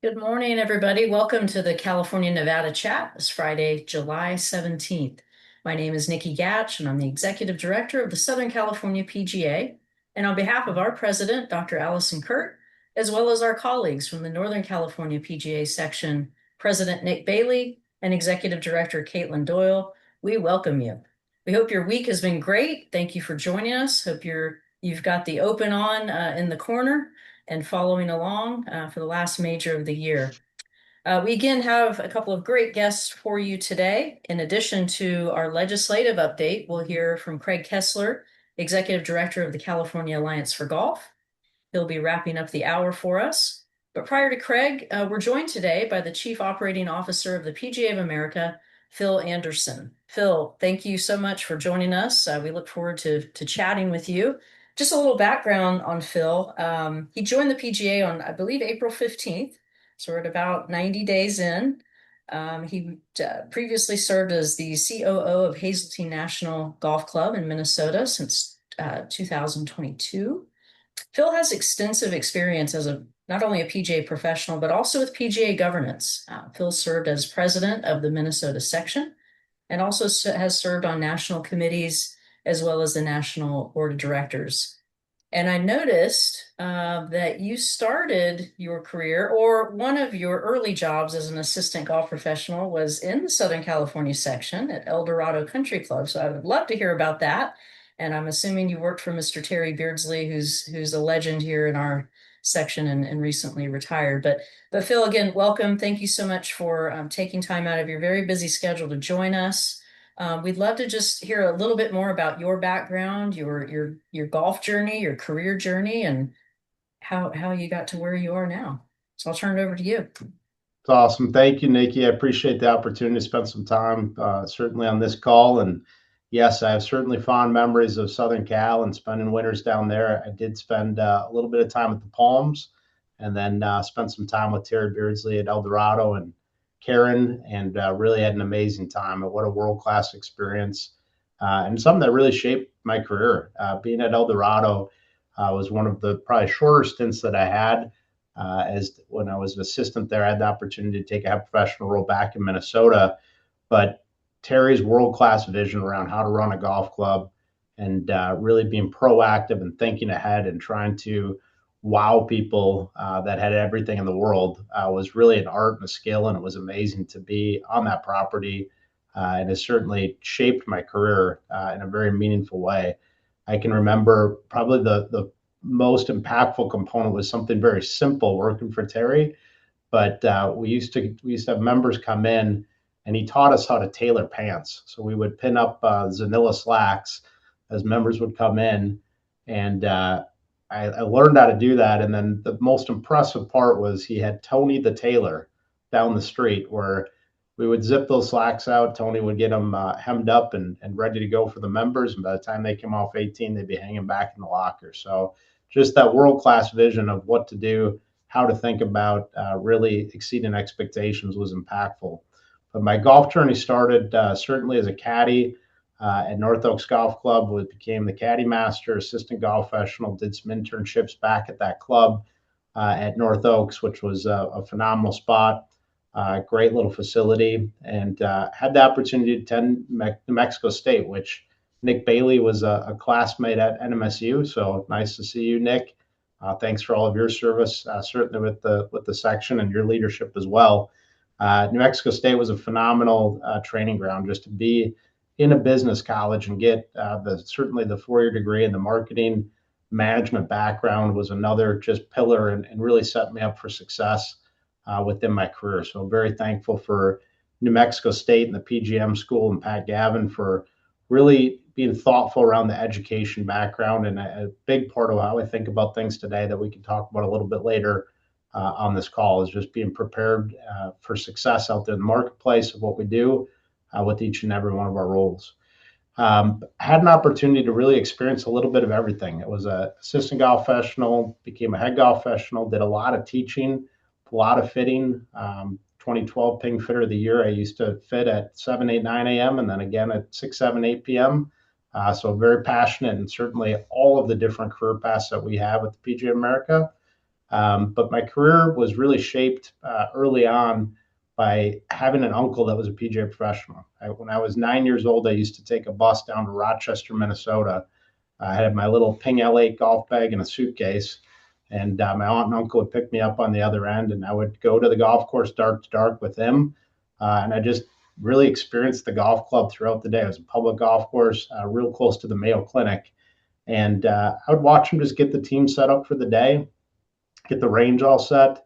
Good morning, everybody. Welcome to the California Nevada Chat this Friday, July 17th. My name is Nikki Gatch, and I'm the Executive Director of the Southern California PGA. And on behalf of our president, Dr. Allison Kurt, as well as our colleagues from the Northern California PGA section, President Nick Bailey and Executive Director Caitlin Doyle, we welcome you. We hope your week has been great. Thank you for joining us. Hope you've got the open on in the corner and following along for the last major of the year. We again have a couple of great guests for you today. In addition to our legislative update, we'll hear from Craig Kessler, Executive Director of the California Alliance for Golf. He'll be wrapping up the hour for us. But prior to Craig, we're joined today by the Chief Operating Officer of the PGA of America, Phil Anderson. Phil, thank you so much for joining us. We look forward to chatting with you. Just a little background on Phil. He joined the PGA on, I believe, April 15th. So we're at about 90 days in. He previously served as the COO of Hazeltine National Golf Club in Minnesota since 2022. Phil has extensive experience as not only a PGA professional, but also with PGA governance. Phil served as president of the Minnesota section and also has served on national committees as well as the National Board of Directors. And I noticed that you started your career, or one of your early jobs as an assistant golf professional was in the Southern California section at El Dorado Country Club. So I would love to hear about that. And I'm assuming you worked for Mr. Terry Beardsley, who's a legend here in our section and recently retired. But Phil, again, welcome. Thank you so much for taking time out of your very busy schedule to join us. We'd love to just hear a little bit more about your background, your golf journey, your career journey, and how you got to where you are now. So I'll turn it over to you. It's awesome. Thank you, Nikki. I appreciate the opportunity to spend some time, certainly on this call. And yes, I have certainly fond memories of Southern Cal and spending winters down there. I did spend a little bit of time at the Palms, and then spent some time with Terry Beardsley at El Dorado and Karen, and really had an amazing time. What a world-class experience, and something that really shaped my career. Being at El Dorado was one of the probably shorter stints that I had. As when I was an assistant there, I had the opportunity to take a professional role back in Minnesota. But Terry's world-class vision around how to run a golf club and really being proactive and thinking ahead and trying to wow people that had everything in the world was really an art and a skill, and it was amazing to be on that property, and it certainly shaped my career in a very meaningful way. I can remember probably the most impactful component was something very simple working for Terry, but we used to have members come in, and he taught us how to tailor pants. So we would pin up Zanilla slacks as members would come in, and I learned how to do that. And then the most impressive part was he had Tony the tailor down the street, where we would zip those slacks out. Tony would get them hemmed up and ready to go for the members. And by the time they came off 18, they'd be hanging back in the locker. So just that world-class vision of what to do, how to think about really exceeding expectations was impactful. But my golf journey started certainly as a caddy at North Oaks Golf Club. Became the caddy master, assistant golf professional, did some internships back at that club at North Oaks, which was a phenomenal spot. Great little facility, and had the opportunity to attend New Mexico State, which Nick Bailey was a classmate at NMSU. So nice to see you, Nick. Thanks for all of your service, certainly with the section and your leadership as well. New Mexico State was a phenomenal training ground just to be in a business college and get certainly the 4-year degree, and the marketing management background was another just pillar, and really set me up for success within my career. So I'm very thankful for New Mexico State and the PGM school and Pat Gavin for really being thoughtful around the education background, and a big part of how I think about things today that we can talk about a little bit later on this call is just being prepared for success out there in the marketplace of what we do with each and every one of our roles. Had an opportunity to really experience a little bit of everything. It was an assistant golf professional, became a head golf professional, did a lot of teaching, a lot of fitting. 2012 Ping Fitter of the Year. I used to fit at 7, 8, 9 a.m. and then again at 6, 7, 8 p.m. So very passionate, and certainly all of the different career paths that we have at the PGA America. But my career was really shaped early on by having an uncle that was a PGA professional. When I was 9 years old, I used to take a bus down to Rochester, Minnesota. I had my little Ping L8 golf bag and a suitcase, and my aunt and uncle would pick me up on the other end, and I would go to the golf course dark to dark with them. And I just really experienced the golf club throughout the day. It was a public golf course, real close to the Mayo Clinic. And I would watch them just get the team set up for the day, get the range all set,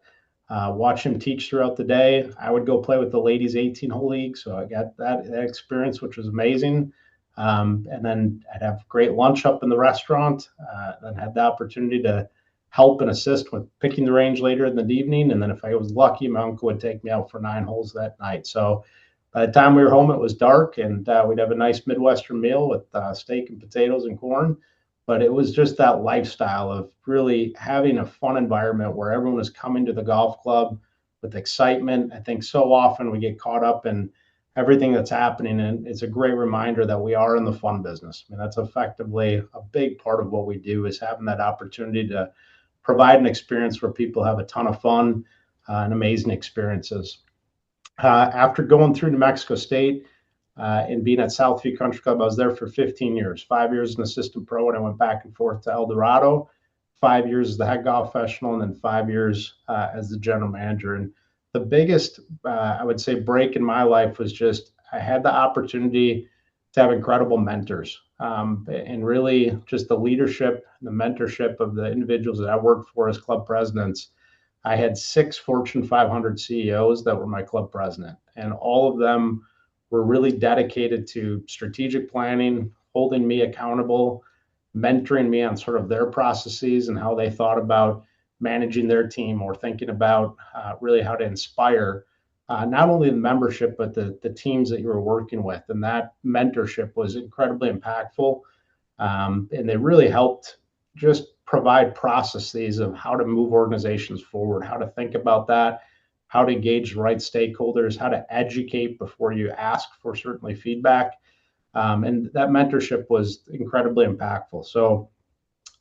watch him teach throughout the day. I would go play with the ladies 18-hole league, so I got that experience, which was amazing. And then I'd have great lunch up in the restaurant. Then had the opportunity to help and assist with picking the range later in the evening. And then if I was lucky, my uncle would take me out for 9 holes that night. So by the time we were home, it was dark, and we'd have a nice Midwestern meal with steak and potatoes and corn. But it was just that lifestyle of really having a fun environment where everyone was coming to the golf club with excitement. I think so often we get caught up in everything that's happening, and it's a great reminder that we are in the fun business. I mean, that's effectively a big part of what we do, is having that opportunity to provide an experience where people have a ton of fun and amazing experiences. After going through New Mexico State, and being at Southview Country Club, I was there for 15 years, 5 years as an assistant pro, and I went back and forth to El Dorado, 5 years as the head golf professional, and then 5 years as the general manager. And the biggest, I would say, break in my life was just I had the opportunity to have incredible mentors, and really just the leadership, the mentorship of the individuals that I worked for as club presidents. I had 6 Fortune 500 CEOs that were my club president, and all of them were really dedicated to strategic planning, holding me accountable, mentoring me on sort of their processes and how they thought about managing their team, or thinking about really how to inspire not only the membership, but the teams that you were working with. And that mentorship was incredibly impactful. And they really helped just provide processes of how to move organizations forward, how to think about that, how to engage the right stakeholders, how to educate before you ask for certainly feedback. And that mentorship was incredibly impactful. So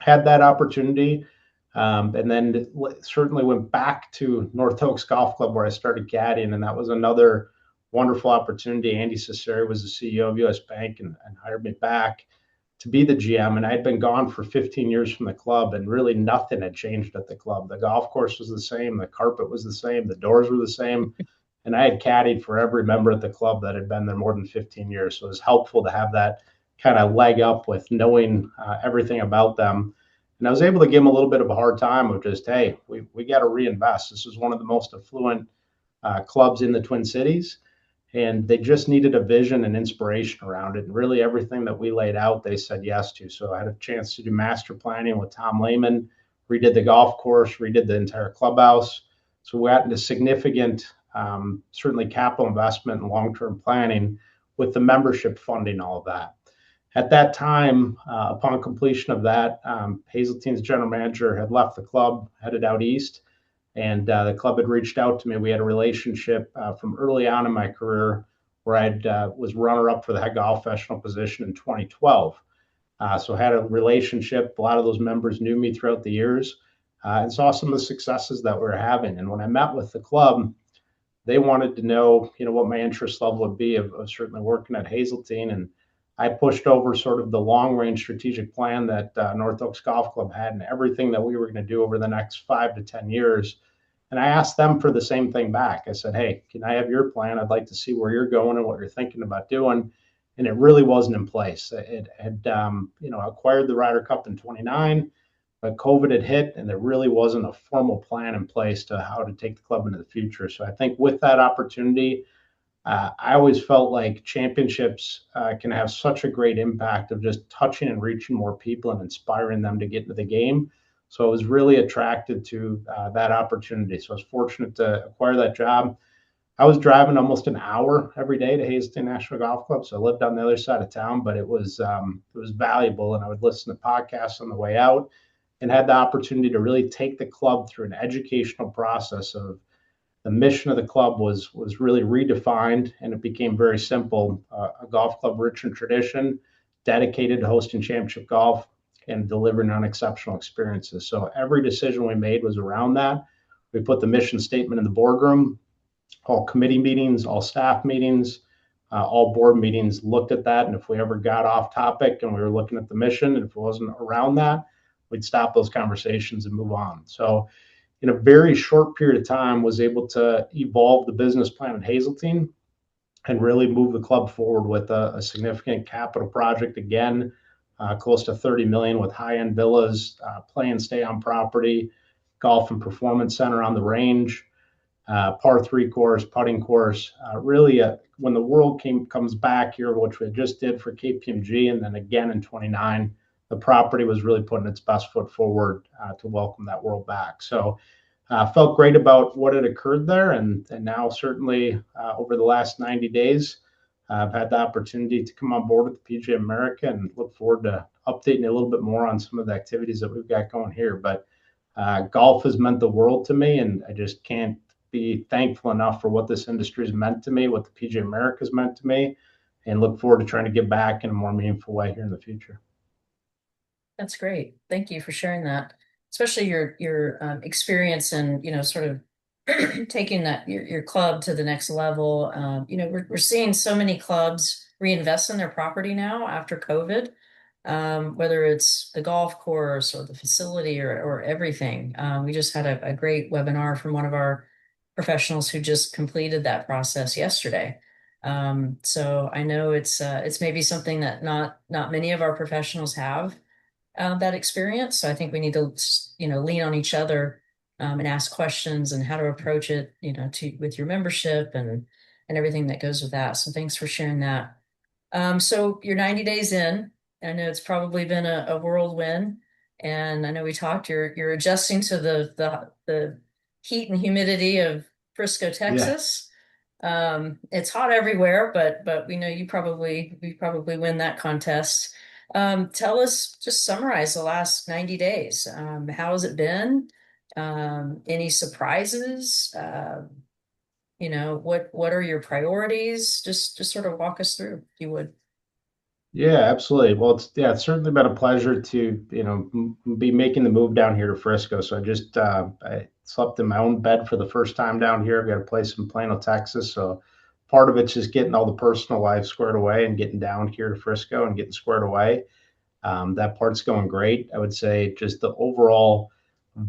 had that opportunity, and then certainly went back to North Oaks Golf Club where I started caddying, and that was another wonderful opportunity. Andy Cesare was the CEO of US Bank and hired me back to be the GM. And I'd been gone for 15 years from the club, and really nothing had changed at the club. The golf course was the same, the carpet was the same, the doors were the same. And I had caddied for every member at the club that had been there more than 15 years. So it was helpful to have that kind of leg up with knowing everything about them. And I was able to give them a little bit of a hard time of just, hey, we got to reinvest. This is one of the most affluent clubs in the Twin Cities, and they just needed a vision and inspiration around it. And really everything that we laid out, they said yes to. So I had a chance to do master planning with Tom Lehman, redid the golf course, redid the entire clubhouse. So we got into significant, certainly capital investment and long-term planning with the membership funding all of that. At that time, upon completion of that, Hazeltine's general manager had left the club, headed out east, and the club had reached out to me. We had a relationship from early on in my career where I was runner-up for the head golf professional position in 2012. So I had a relationship. A lot of those members knew me throughout the years, and saw some of the successes that we were having. And when I met with the club, they wanted to know, what my interest level would be of certainly working at Hazeltine. And I pushed over sort of the long-range strategic plan that North Oaks Golf Club had, and everything that we were going to do over the next 5 to 10 years. And I asked them for the same thing back. I said, hey, can I have your plan? I'd like to see where you're going and what you're thinking about doing. And it really wasn't in place. It had, acquired the Ryder Cup in 29, but COVID had hit, and there really wasn't a formal plan in place to how to take the club into the future. So I think with that opportunity, I always felt like championships can have such a great impact of just touching and reaching more people and inspiring them to get into the game. So I was really attracted to that opportunity. So I was fortunate to acquire that job. I was driving almost an hour every day to Hazeltine National Golf Club. So I lived on the other side of town, but it was valuable. And I would listen to podcasts on the way out, and had the opportunity to really take the club through an educational process of the mission of the club was really redefined, and it became very simple. A golf club rich in tradition, dedicated to hosting championship golf, and delivering on exceptional experiences. So every decision we made was around that. We put the mission statement in the boardroom, all committee meetings, all staff meetings, all board meetings looked at that. And if we ever got off topic and we were looking at the mission, and if it wasn't around that, we'd stop those conversations and move on. So in a very short period of time, was able to evolve the business plan at Hazeltine and really move the club forward with a significant capital project again, close to 30 million with high-end villas, play and stay on property, golf and performance center on the range, par three course, putting course. Really, when the world comes back here, which we just did for KPMG, and then again in 29, the property was really putting its best foot forward to welcome that world back. So felt great about what had occurred there, and now certainly over the last 90 days, I've had the opportunity to come on board with the PGA America and look forward to updating you a little bit more on some of the activities that we've got going here. But golf has meant the world to me, and I just can't be thankful enough for what this industry has meant to me, what the PGA America has meant to me, and look forward to trying to give back in a more meaningful way here in the future. That's great. Thank you for sharing that, especially your experience and sort of taking that your club to the next level. We're seeing so many clubs reinvest in their property now after COVID, whether it's the golf course or the facility or everything. We just had a great webinar from one of our professionals who just completed that process yesterday. So I know it's maybe something that not many of our professionals have that experience. So I think we need to, lean on each other and ask questions and how to approach it, with your membership and everything that goes with that. So thanks for sharing that. So you're 90 days in. I know it's probably been a whirlwind, and I know we talked. You're adjusting to the heat and humidity of Frisco, Yeah. Texas. It's hot everywhere, but we know we probably win that contest. Tell us, just summarize the last 90 days. How has it been? Any surprises? What are your priorities? Just sort of walk us through, if you would. Yeah, absolutely. Well, it's certainly been a pleasure to be making the move down here to Frisco. So I slept in my own bed for the first time down here. I've got a place in Plano, Texas. So part of it's just getting all the personal life squared away and getting down here to Frisco and getting squared away. That part's going great. I would say just the overall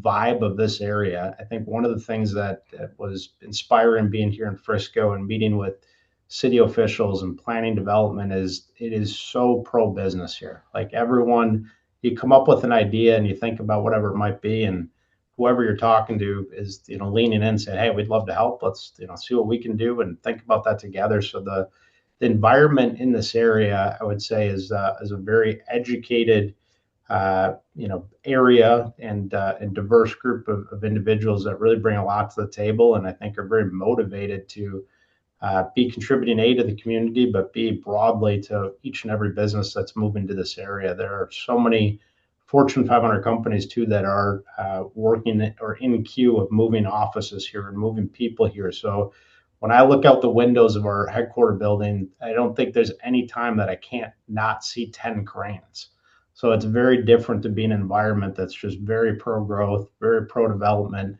vibe of this area. I think one of the things that was inspiring being here in Frisco and meeting with city officials and planning development is it is so pro business here. Like everyone, you come up with an idea and you think about whatever it might be, and whoever you're talking to is leaning in and saying, "Hey, we'd love to help. Let's see what we can do and think about that together." So the environment in this area, I would say, is a very educated, area and diverse group of individuals that really bring a lot to the table, and I think are very motivated to be contributing A to the community, but B broadly to each and every business that's moving to this area. There are so many Fortune 500 companies too that are working or in queue of moving offices here and moving people here. So when I look out the windows of our headquarter building, I don't think there's any time that I can't not see 10 cranes. So it's very different to be an environment that's just very pro growth, very pro development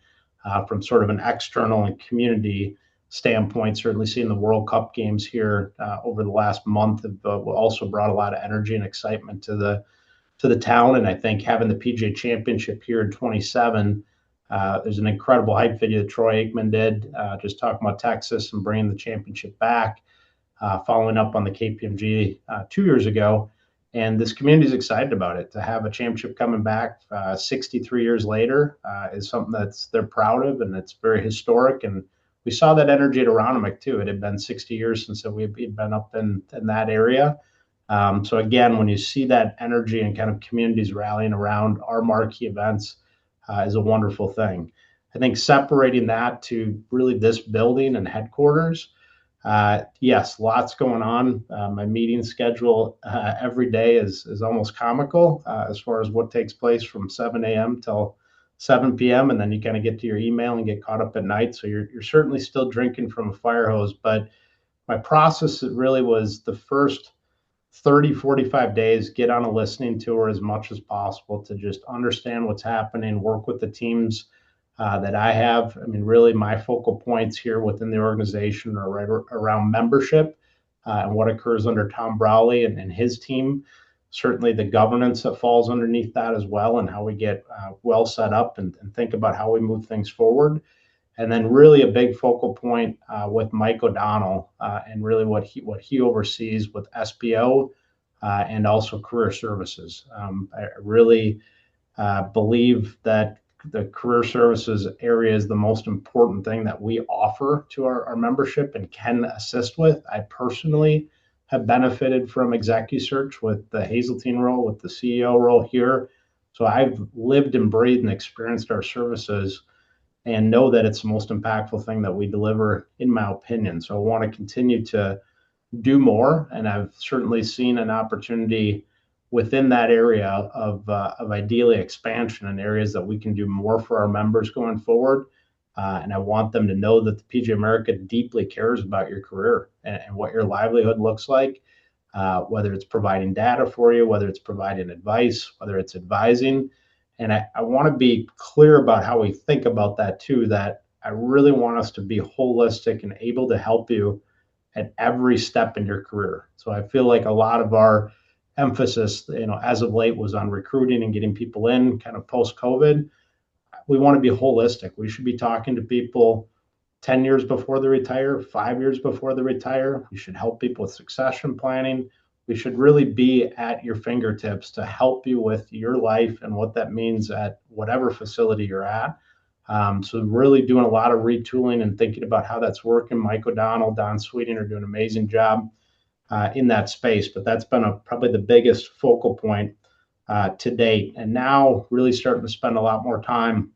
from sort of an external and community standpoint. Certainly seeing the World Cup games here over the last month have also brought a lot of energy and excitement to the town. And I think having the PGA Championship here in 27, there's an incredible hype video that Troy Aikman did, just talking about Texas and bringing the championship back, following up on the KPMG 2 years ago. And this community is excited about it. To have a championship coming back 63 years later is something they're proud of, and it's very historic. And we saw that energy at Aronimink too. It had been 60 years since we'd been up in that area. So again, when you see that energy and kind of communities rallying around our marquee events is a wonderful thing. I think separating that to really this building and headquarters, yes, lots going on. My meeting schedule every day is almost comical as far as what takes place from 7 a.m. till 7 p.m. And then you kind of get to your email and get caught up at night. So you're certainly still drinking from a fire hose. But my process really was the first 30, 45 days, get on a listening tour as much as possible to just understand what's happening, work with the teams that I have. I mean, really, my focal points here within the organization are right around membership and what occurs under Tom Browley and his team. Certainly, the governance that falls underneath that as well, and how we get well set up and think about how we move things forward. And then, really, a big focal point with Mike O'Donnell and really what he oversees with SBO and also career services. I really believe that the career services area is the most important thing that we offer to our membership and can assist with. I personally have benefited from ExecuSearch with the Hazeltine role, with the CEO role here. So I've lived and breathed and experienced our services and know that it's the most impactful thing that we deliver, in my opinion. So I want to continue to do more, and I've certainly seen an opportunity within that area of ideally expansion in areas that we can do more for our members going forward. And I want them to know that the PGA America deeply cares about your career and what your livelihood looks like, whether it's providing data for you, whether it's providing advice, whether it's advising. And I want to be clear about how we think about that too, that I really want us to be holistic and able to help you at every step in your career. So I feel like a lot of our emphasis, as of late was on recruiting and getting people in kind of post COVID. We want to be holistic. We should be talking to people 10 years before they retire, 5 years before they retire. We should help people with succession planning. We should really be at your fingertips to help you with your life and what that means at whatever facility you're at. So really doing a lot of retooling and thinking about how that's working. Mike O'Donnell, Don Sweeting are doing an amazing job in that space, but that's been probably the biggest focal point to date. And now really starting to spend a lot more time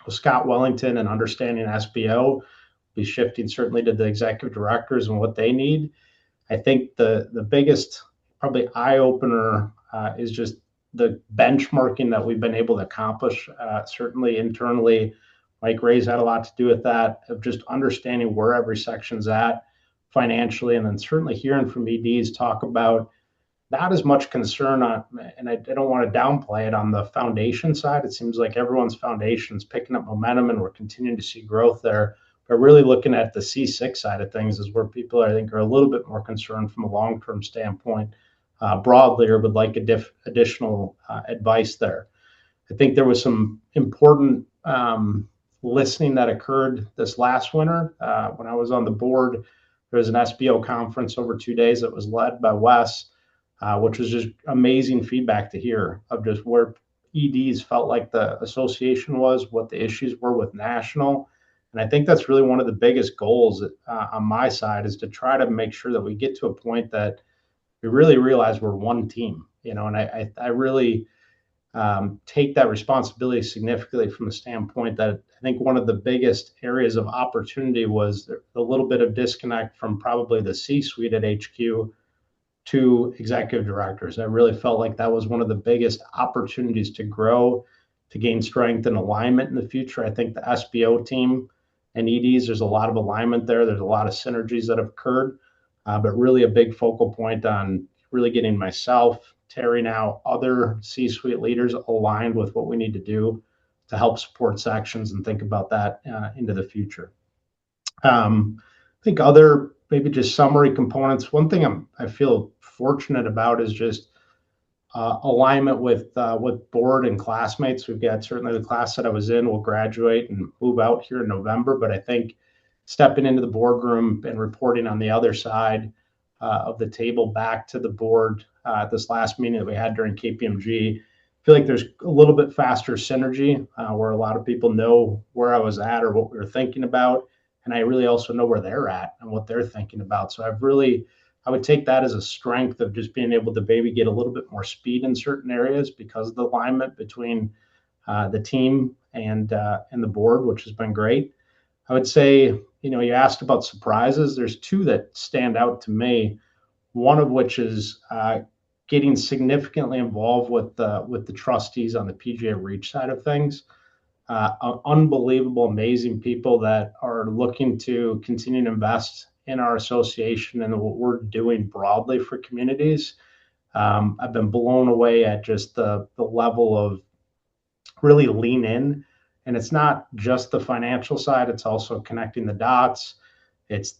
with Scott Wellington and understanding SBO, be shifting certainly to the executive directors and what they need. I think the biggest probably eye opener is just the benchmarking that we've been able to accomplish, certainly internally. Mike Ray's had a lot to do with that, of just understanding where every section's at financially, and then certainly hearing from EDs talk about not as much concern on, and I don't want to downplay it, on the foundation side. It seems like everyone's foundation is picking up momentum and we're continuing to see growth there. But really looking at the C6 side of things is where people, I think, are a little bit more concerned from a long-term standpoint broadly, or would like additional advice there. I think there was some important listening that occurred this last winter. When I was on the board, there was an SBO conference over 2 days that was led by Wes, which was just amazing feedback to hear of just where EDs felt like the association was, what the issues were with national. And I think that's really one of the biggest goals on my side, is to try to make sure that we get to a point that we really realize we're one team, and I really take that responsibility significantly from the standpoint that I think one of the biggest areas of opportunity was a little bit of disconnect from probably the C-suite at HQ to executive directors. I really felt like that was one of the biggest opportunities to grow, to gain strength and alignment in the future. I think the SBO team and EDs, there's a lot of alignment there. There's a lot of synergies that have occurred, but really a big focal point on really getting myself, Terry, now other C-suite leaders aligned with what we need to do to help support sections and think about that into the future. I think other maybe just summary components. One thing I feel fortunate about is just alignment with board and classmates. We've got certainly the class that I was in will graduate and move out here in November, but I think stepping into the boardroom and reporting on the other side of the table back to the board this last meeting that we had during KPMG, I feel like there's a little bit faster synergy where a lot of people know where I was at or what we were thinking about. And I really also know where they're at and what they're thinking about. So I would take that as a strength of just being able to maybe get a little bit more speed in certain areas because of the alignment between the team and the board, which has been great. I would say, you asked about surprises. There's two that stand out to me. One of which is getting significantly involved with the trustees on the PGA Reach side of things. Unbelievable, amazing people that are looking to continue to invest in our association and what we're doing broadly for communities. I've been blown away at just the level of really lean in. And it's not just the financial side, it's also connecting the dots. It's,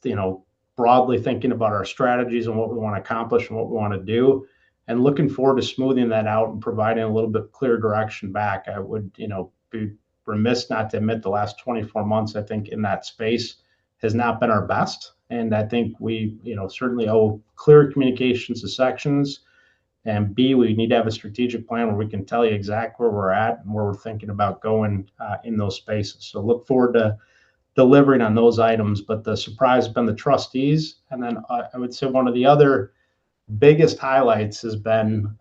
broadly thinking about our strategies and what we want to accomplish and what we want to do. And looking forward to smoothing that out and providing a little bit clear direction back. I would, be remiss not to admit the last 24 months, I think, in that space has not been our best. And I think we, certainly owe clear communications to sections, and B, we need to have a strategic plan where we can tell you exactly where we're at and where we're thinking about going in those spaces. So look forward to delivering on those items. But the surprise has been the trustees. And then I would say one of the other biggest highlights has been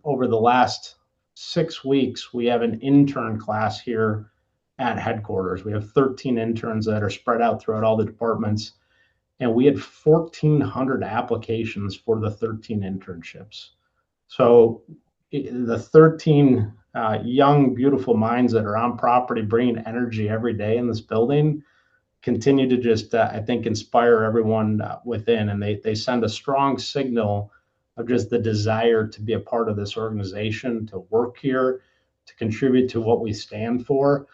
over the last 6 weeks, we have an intern class here at headquarters. We have 13 interns that are spread out throughout all the departments. And we had 1,400 applications for the 13 internships. So the 13 young, beautiful minds that are on property bringing energy every day in this building continue to just, I think, inspire everyone within. And they send a strong signal of just the desire to be a part of this organization, to work here, to contribute to what we stand for.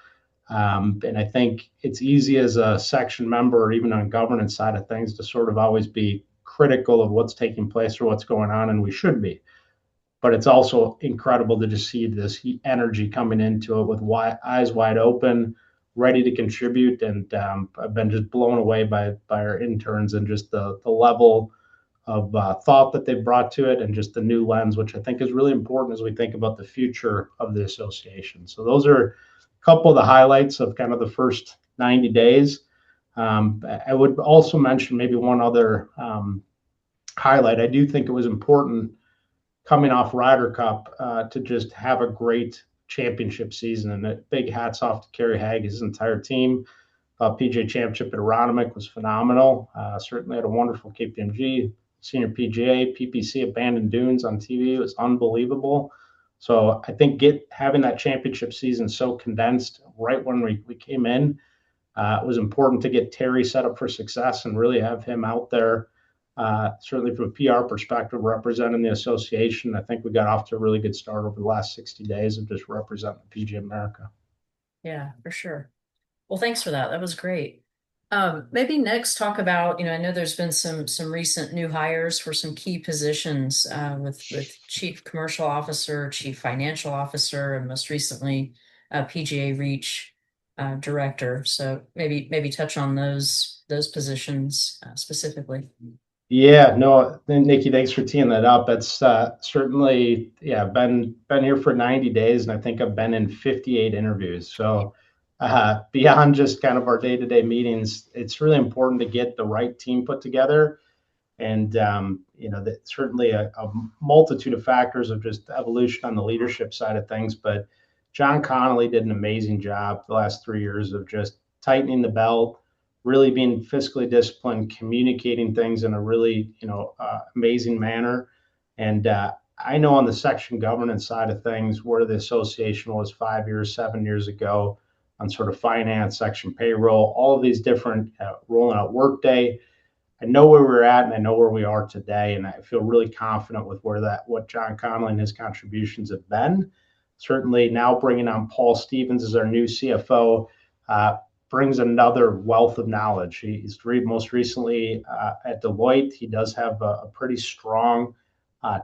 And I think it's easy as a section member or even on governance side of things to sort of always be critical of what's taking place or what's going on, and we should be. But it's also incredible to just see this energy coming into it with eyes wide open, ready to contribute. And I've been just blown away by our interns and just the level of thought that they've brought to it and just the new lens, which I think is really important as we think about the future of the association. So those are a couple of the highlights of kind of the first 90 days. I would also mention maybe one other highlight. I do think it was important coming off Ryder Cup to just have a great championship season. And a big hats off to Kerry Haig, his entire team. PGA Championship at Aronimink was phenomenal. Certainly had a wonderful KPMG, Senior PGA, PPC at Bandon Dunes on TV. It was unbelievable. So I think having that championship season so condensed right when we came in, it was important to get Terry set up for success and really have him out there. Certainly from a PR perspective, representing the association. I think we got off to a really good start over the last 60 days of just representing the PGA America. Yeah, for sure. Well, thanks for that. That was great. Maybe next talk about, I know there's been some recent new hires for some key positions with Chief Commercial Officer, Chief Financial Officer, and most recently PGA Reach Director. So maybe touch on those positions specifically. Yeah, no, Nikki, thanks for teeing that up. It's certainly, been here for 90 days, and I think I've been in 58 interviews. So beyond just kind of our day-to-day meetings, it's really important to get the right team put together. And that certainly a multitude of factors of just evolution on the leadership side of things. But John Connolly did an amazing job the last 3 years of just tightening the belt, really being fiscally disciplined, communicating things in a really amazing manner. And I know on the section governance side of things where the association was 5 years, 7 years ago on sort of finance, section payroll, all of these different rolling out Workday. I know where we're at and I know where we are today, and I feel really confident with what John Connolly and his contributions have been. Certainly now bringing on Paul Stevens as our new CFO brings another wealth of knowledge. He's most recently at Deloitte. He does have a pretty strong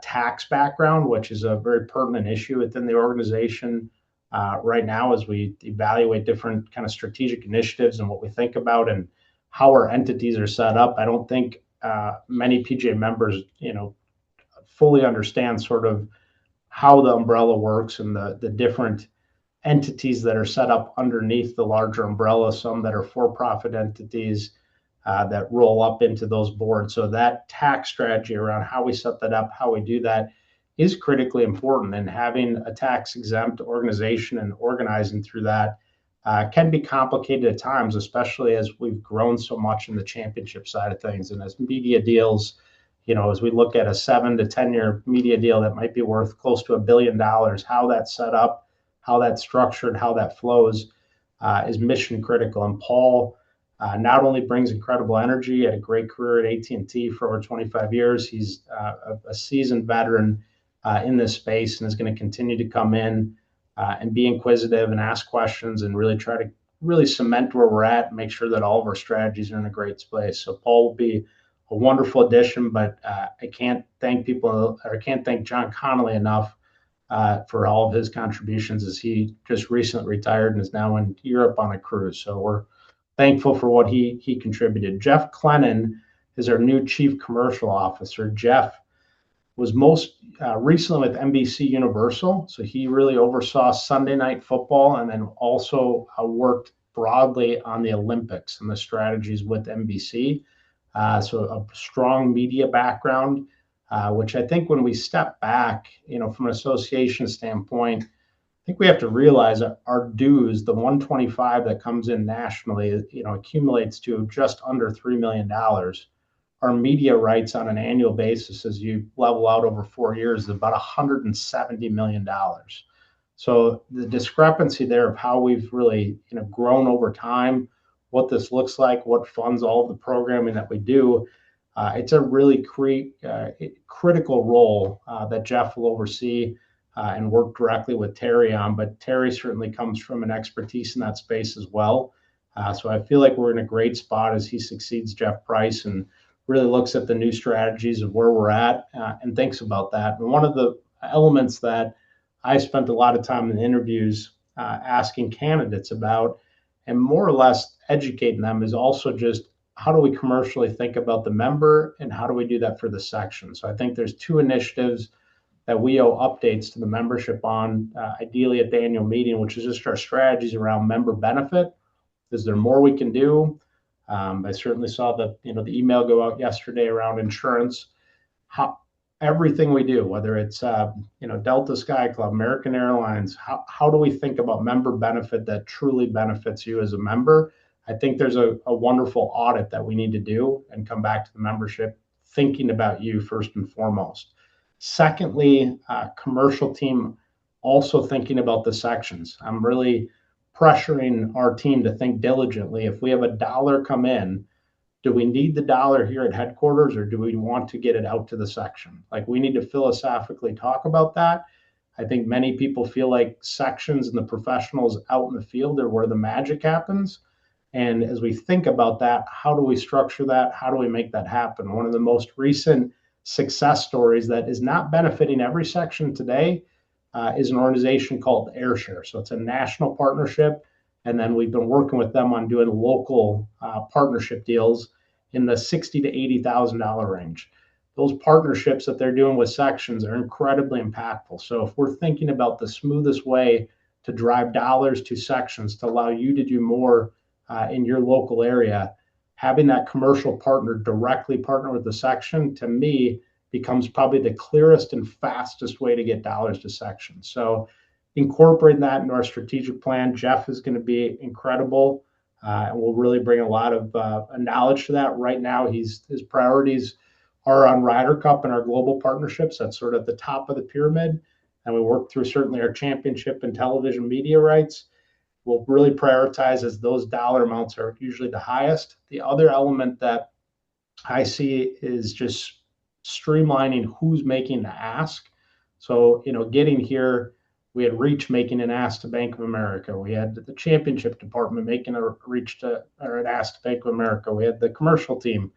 tax background, which is a very pertinent issue within the organization right now as we evaluate different kind of strategic initiatives and what we think about and how our entities are set up. I don't think many PGA members, fully understand sort of how the umbrella works and the different entities that are set up underneath the larger umbrella, some that are for-profit entities that roll up into those boards. So that tax strategy around how we set that up, how we do that is critically important. And having a tax-exempt organization and organizing through that can be complicated at times, especially as we've grown so much in the championship side of things. And as media deals, as we look at a 7 to 10-year media deal that might be worth close to $1 billion, how that's set up, how that's structured, how that flows is mission critical. And Paul Not only brings incredible energy, had a great career at AT&T for over 25 years. He's a seasoned veteran in this space and is going to continue to come in and be inquisitive and ask questions and really try to really cement where we're at and make sure that all of our strategies are in a great place. So Paul will be a wonderful addition, but I can't thank John Connolly enough for all of his contributions as he just recently retired and is now in Europe on a cruise. So we're thankful for what he contributed. Jeff Clennon is our new Chief Commercial Officer. Jeff was most recently with NBC Universal, so he really oversaw Sunday Night Football and then also worked broadly on the Olympics and the strategies with NBC. So a strong media background, which I think when we step back, from an association standpoint, I think we have to realize that our dues, the 125 that comes in nationally, accumulates to just under $3 million. Our media rights on an annual basis, as you level out over 4 years, is about $170 million. So the discrepancy there of how we've really, grown over time, what this looks like, what funds all of the programming that we do, it's a really critical role that Jeff will oversee and work directly with Terry on. But Terry certainly comes from an expertise in that space as well. So I feel like we're in a great spot as he succeeds Jeff Price and really looks at the new strategies of where we're at and thinks about that. And one of the elements that I spent a lot of time in the interviews asking candidates about and more or less educating them is also just how do we commercially think about the member and how do we do that for the section? So I think there's 2 initiatives that we owe updates to the membership on, ideally at the annual meeting, which is just our strategies around member benefit. Is there more we can do? I certainly saw the email go out yesterday around insurance. How everything we do, whether it's Delta Sky Club, American Airlines, how do we think about member benefit that truly benefits you as a member? I think there's a wonderful audit that we need to do and come back to the membership thinking about you first and foremost. Secondly, commercial team also thinking about the sections. I'm really pressuring our team to think diligently. If we have $1 come in, do we need the dollar here at headquarters or do we want to get it out to the section? Like we need to philosophically talk about that. I think many people feel like sections and the professionals out in the field are where the magic happens. And as we think about that, how do we structure that? How do we make that happen? One of the most recent success stories that is not benefiting every section today is an organization called AirShare. So it's a national partnership. And then we've been working with them on doing local partnership deals in the $60,000 to $80,000 range. Those partnerships that they're doing with sections are incredibly impactful. So if we're thinking about the smoothest way to drive dollars to sections to allow you to do more in your local area, having that commercial partner directly partner with the section, to me, becomes probably the clearest and fastest way to get dollars to sections. So incorporating that into our strategic plan, Jeff is going to be incredible and will really bring a lot of knowledge to that. Right now, his priorities are on Ryder Cup and our global partnerships. That's sort of at the top of the pyramid. And we work through certainly our championship and television media rights. We'll really prioritize as those dollar amounts are usually the highest. The other element that I see is just streamlining who's making the ask. So, getting here, we had Reach making an ask to Bank of America. We had the championship department making an ask to Bank of America. We had the commercial team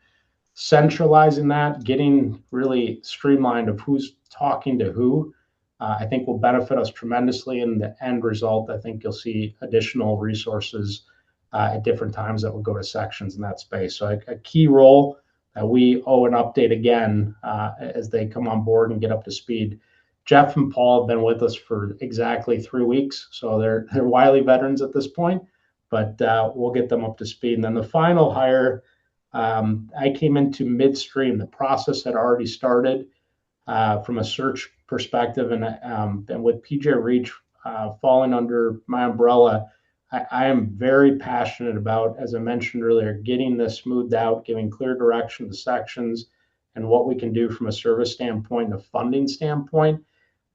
centralizing that, getting really streamlined of who's talking to who. I think will benefit us tremendously in the end result. I think you'll see additional resources at different times that will go to sections in that space. So a key role that we owe an update again as they come on board and get up to speed. Jeff and Paul have been with us for exactly 3 weeks, so they're wily veterans at this point, but we'll get them up to speed. And then the final hire, I came into midstream. The process had already started from a search perspective, and with PGA Reach falling under my umbrella, I am very passionate about, as I mentioned earlier, getting this smoothed out, giving clear direction to the sections and what we can do from a service standpoint and a funding standpoint.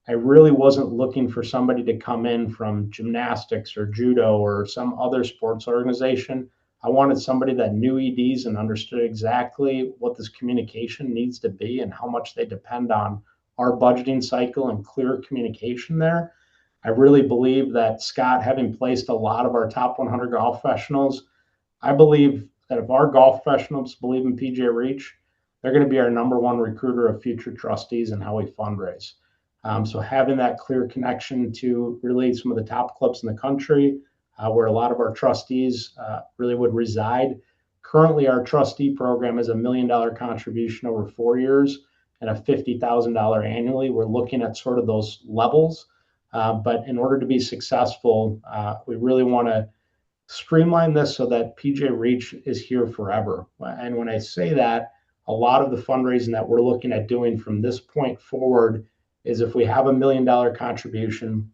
I really wasn't looking for somebody to come in from gymnastics or judo or some other sports organization. I wanted somebody that knew EDs and understood exactly what this communication needs to be and how much they depend on our budgeting cycle and clear communication there. I really believe that Scott, having placed a lot of our top 100 golf professionals, I believe that if our golf professionals believe in PGA Reach, they're going to be our number one recruiter of future trustees and how we fundraise. So having that clear connection to really some of the top clubs in the country, where a lot of our trustees really would reside. Currently, our trustee program is $1 million contribution over 4 years and a $50,000 annually. We're looking at sort of those levels, but in order to be successful, we really want to streamline this so that PGA Reach is here forever. And when I say that, a lot of the fundraising that we're looking at doing from this point forward is if we have $1 million contribution,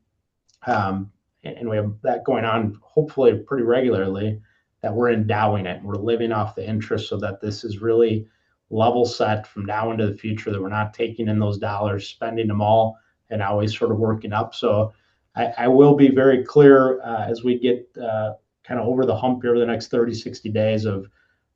and we have that going on hopefully pretty regularly, that we're endowing it. We're living off the interest so that this is really level set from now into the future, that we're not taking in those dollars, spending them all, and always sort of working up. So I will be very clear as we get kind of over the hump here over the next 30, 60 days of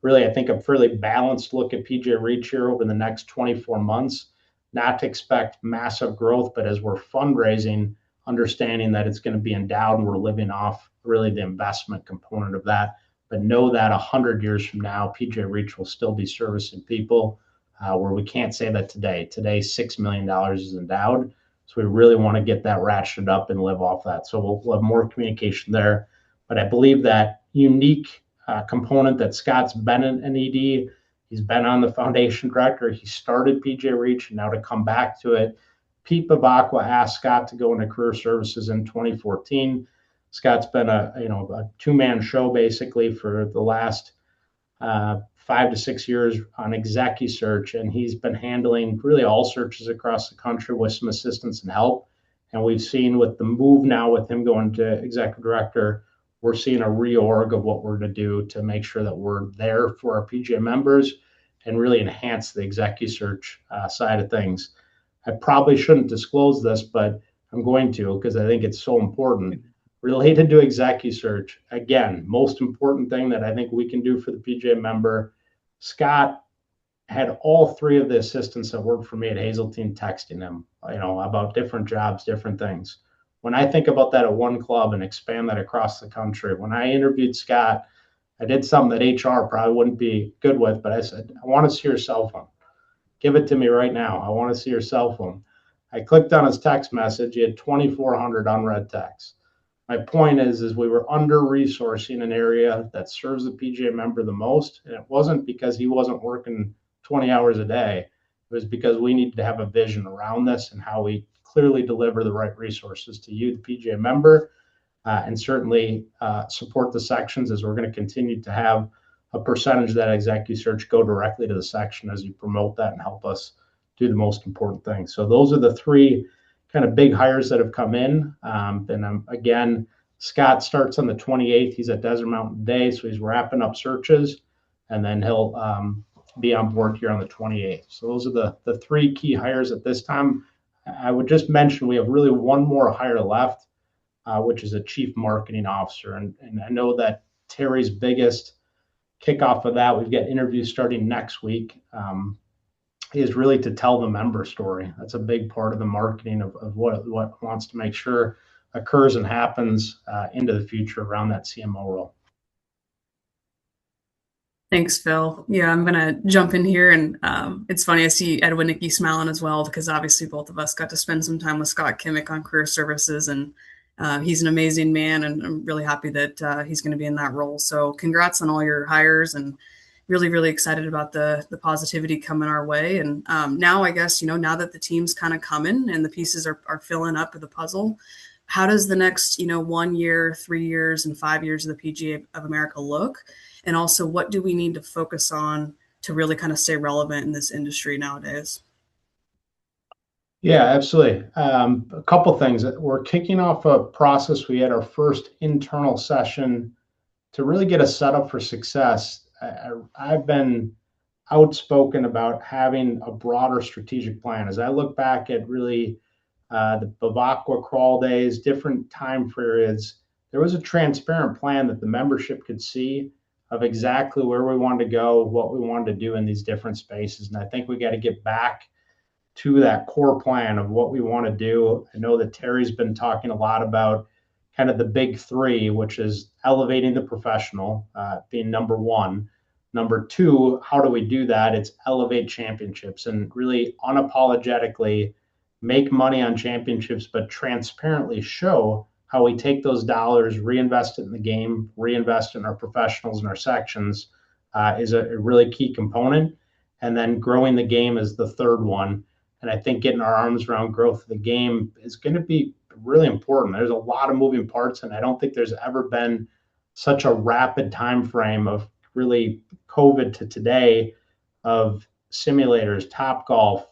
really, I think, a fairly balanced look at PGA Reach here over the next 24 months, not to expect massive growth, but as we're fundraising, understanding that it's going to be endowed and we're living off really the investment component of that. But know that 100 years from now, PGA Reach will still be servicing people where we can't say that today. Today, $6 million is endowed. So we really want to get that ratcheted up and live off that. So we'll have more communication there. But I believe that unique component that Scott's been an ED, he's been on the foundation director, he started PGA Reach, and now to come back to it. Pete Bavacqua asked Scott to go into career services in 2014. Scott's been a two-man show basically for the last 5 to 6 years on executive search, and he's been handling really all searches across the country with some assistance and help. And we've seen with the move now with him going to executive director, we're seeing a reorg of what we're going to do to make sure that we're there for our PGA members and really enhance the executive search side of things. I probably shouldn't disclose this, but I'm going to because I think it's so important. Related to executive search, again, most important thing that I think we can do for the PGA member, Scott had all three of the assistants that worked for me at Hazeltine texting him, about different jobs, different things. When I think about that at one club and expand that across the country, when I interviewed Scott, I did something that HR probably wouldn't be good with, but I said, I want to see your cell phone. Give it to me right now. I want to see your cell phone. I clicked on his text message. He had 2,400 unread texts. My point is we were under-resourcing an area that serves the PGA member the most, and it wasn't because he wasn't working 20 hours a day. It was because we needed to have a vision around this and how we clearly deliver the right resources to you, the PGA member, and certainly support the sections as we're going to continue to have a percentage of that executive search go directly to the section as you promote that and help us do the most important things. So those are the three kind of big hires that have come in. And again, Scott starts on the 28th. He's at Desert Mountain Day, so he's wrapping up searches, and then he'll be on board here on the 28th. So those are the three key hires at this time. I would just mention we have really one more hire left, which is a chief marketing officer. And I know that Terry's biggest kickoff of that, we've got interviews starting next week, is really to tell the member story. That's a big part of the marketing of what wants to make sure occurs and happens into the future around that CMO role. Thanks, Phil. Yeah, I'm going to jump in here. And it's funny, I see Edwin Nicky smiling as well, because obviously both of us got to spend some time with Scott Kimmick on career services. And he's an amazing man. And I'm really happy that he's going to be in that role. So congrats on all your hires, and really, really excited about the positivity coming our way. And now I guess, now that the team's kind of coming and the pieces are filling up of the puzzle, how does the next, 1 year, 3 years, and 5 years of the PGA of America look? And also, what do we need to focus on to really kind of stay relevant in this industry nowadays? Yeah, absolutely. A couple things. We're kicking off a process. We had our first internal session to really get us set up for success. I've been outspoken about having a broader strategic plan. As I look back at really the Bavacqua crawl days, different time periods, there was a transparent plan that the membership could see of exactly where we wanted to go, what we wanted to do in these different spaces. And I think we got to get back to that core plan of what we want to do. I know that Terry's been talking a lot about kind of the big three, which is elevating the professional, being number one. Number two, how do we do that? It's elevate championships and really unapologetically make money on championships, but transparently show how we take those dollars, reinvest it in the game, reinvest in our professionals and our sections is a really key component. And then growing the game is the third one. And I think getting our arms around growth of the game is going to be really important. There's a lot of moving parts, and I don't think there's ever been such a rapid time frame of really COVID to today of simulators, Top Golf,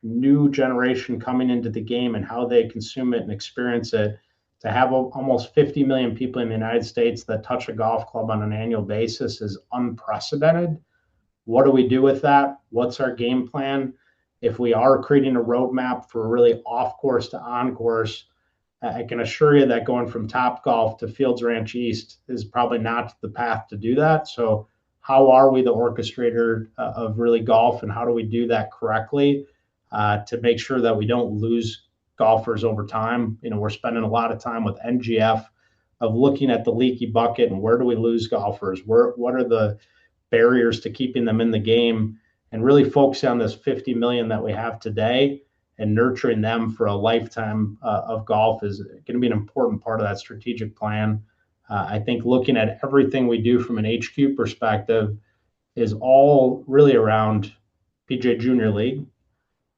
new generation coming into the game and how they consume it and experience it. To have almost 50 million people in the United States that touch a golf club on an annual basis is unprecedented. What do we do with that? What's our game plan? If we are creating a roadmap for really off course to on course, I can assure you that going from Top Golf to Fields Ranch East is probably not the path to do that. So, how are we the orchestrator of really golf, and how do we do that correctly to make sure that we don't lose golfers over time? You know, we're spending a lot of time with NGF of looking at the leaky bucket and where do we lose golfers? What are the barriers to keeping them in the game, and really focusing on this 50 million that we have today and nurturing them for a lifetime of golf is going to be an important part of that strategic plan. I think looking at everything we do from an HQ perspective is all really around PGA Junior League.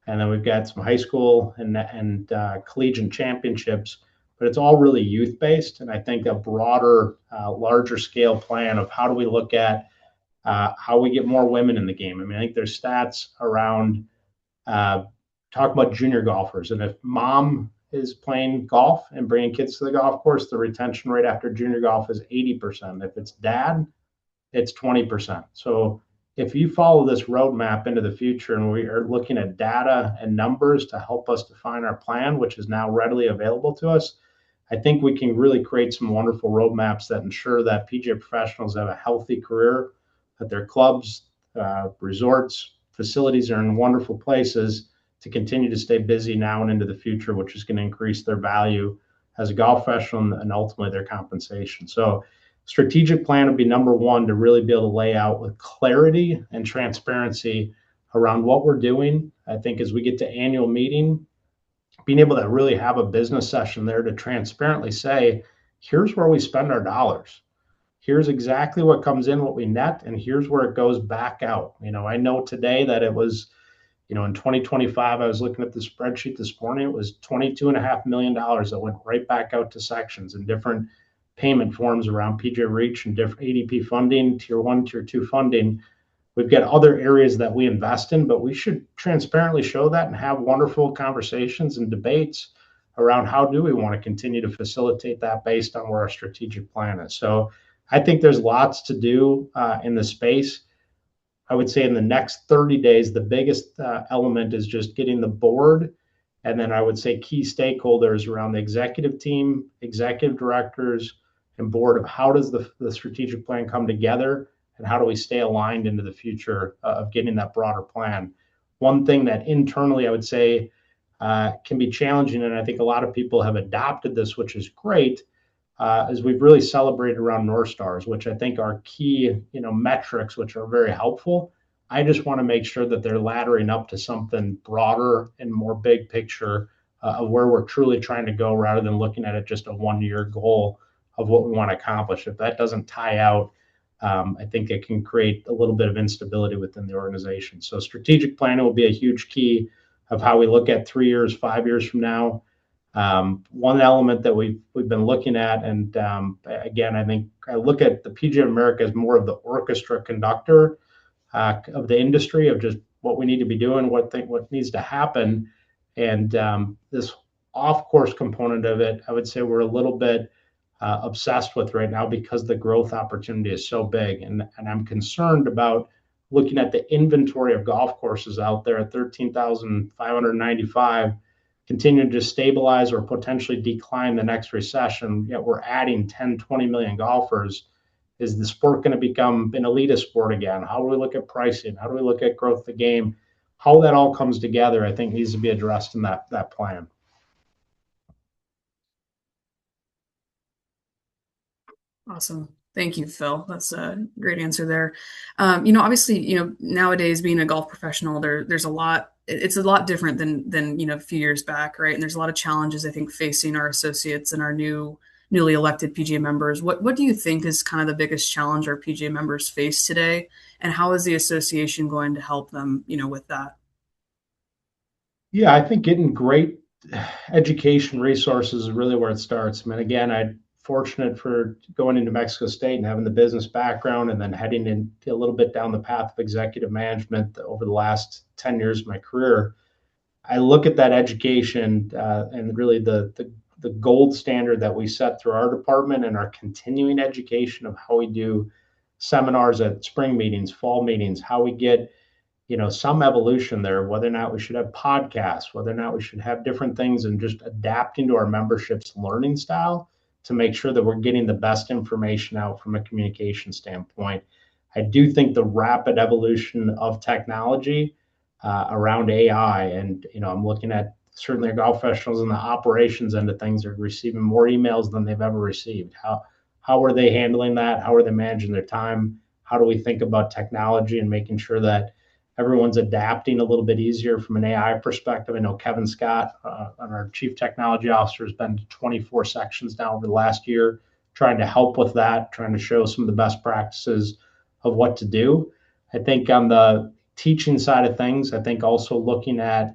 And then we've got some high school and collegiate championships, but it's all really youth based. And I think a broader, larger scale plan of how do we look at how we get more women in the game. I mean, I think there's stats around talk about junior golfers, and if mom is playing golf and bringing kids to the golf course, the retention rate after junior golf is 80%. If it's dad, it's 20%. So if you follow this roadmap into the future, and we are looking at data and numbers to help us define our plan, which is now readily available to us, I think we can really create some wonderful roadmaps that ensure that PGA professionals have a healthy career, that their clubs, resorts, facilities are in wonderful places to continue to stay busy now and into the future, which is going to increase their value as a golf professional and ultimately their compensation. So strategic plan would be number one, to really be able to lay out with clarity and transparency around what we're doing. I think as we get to annual meeting, being able to really have a business session there to transparently say, here's where we spend our dollars. Here's exactly what comes in, what we net, and here's where it goes back out. You know, I know today that it was, you know, in 2025, I was looking at the spreadsheet this morning, it was $22.5 million that went right back out to sections and different payment forms around PGA Reach and different ADP funding, tier one, tier two funding. We've got other areas that we invest in, but we should transparently show that and have wonderful conversations and debates around how do we want to continue to facilitate that based on where our strategic plan is. So I think there's lots to do in the space. I would say in the next 30 days, the biggest element is just getting the board, and then I would say key stakeholders around the executive team, executive directors, and board of how does the strategic plan come together, and how do we stay aligned into the future of getting that broader plan. One thing that internally I would say can be challenging, and I think a lot of people have adopted this, which is great, is we've really celebrated around North Stars, which I think are key, you know, metrics, which are very helpful. I just want to make sure that they're laddering up to something broader and more big picture of where we're truly trying to go, rather than looking at it just a 1 year goal of what we want to accomplish. If that doesn't tie out, I think it can create a little bit of instability within the organization. So strategic planning will be a huge key of how we look at 3 years, 5 years from now. One element that we've been looking at, and again, I think I look at the PGA of America as more of the orchestra conductor of the industry, of just what we need to be doing, what needs to happen, and this off-course component of it, I would say we're a little bit obsessed with right now because the growth opportunity is so big, and I'm concerned about looking at the inventory of golf courses out there at 13,595. Continue to stabilize or potentially decline the next recession, yet we're adding 10, 20 million golfers. Is the sport going to become an elitist sport again? How do we look at pricing? How do we look at growth of the game? How that all comes together, I think, needs to be addressed in that plan. Awesome. Thank you, Phil. That's a great answer there. Obviously, nowadays being a golf professional, there's a lot. It's a lot different than a few years back, right? And there's a lot of challenges I think facing our associates and our newly elected PGA members. What do you think is kind of the biggest challenge our PGA members face today, and how is the association going to help them, with that? Yeah, I think getting great education resources is really where it starts. I mean, again, I'm fortunate for going into Mexico State and having the business background and then heading in a little bit down the path of executive management over the last 10 years of my career. I look at that education and really the gold standard that we set through our department and our continuing education of how we do seminars at spring meetings, fall meetings, how we get some evolution there, whether or not we should have podcasts, whether or not we should have different things, and just adapting to our membership's learning style to make sure that we're getting the best information out from a communication standpoint. I do think the rapid evolution of technology around AI, and I'm looking at certainly our golf professionals in the operations end of things are receiving more emails than they've ever received. How are they handling that? How are they managing their time? How do we think about technology and making sure that everyone's adapting a little bit easier from an AI perspective? I know Kevin Scott, our chief technology officer, has been to 24 sections now over the last year, trying to help with that, trying to show some of the best practices of what to do. I think on the teaching side of things, I think also looking at,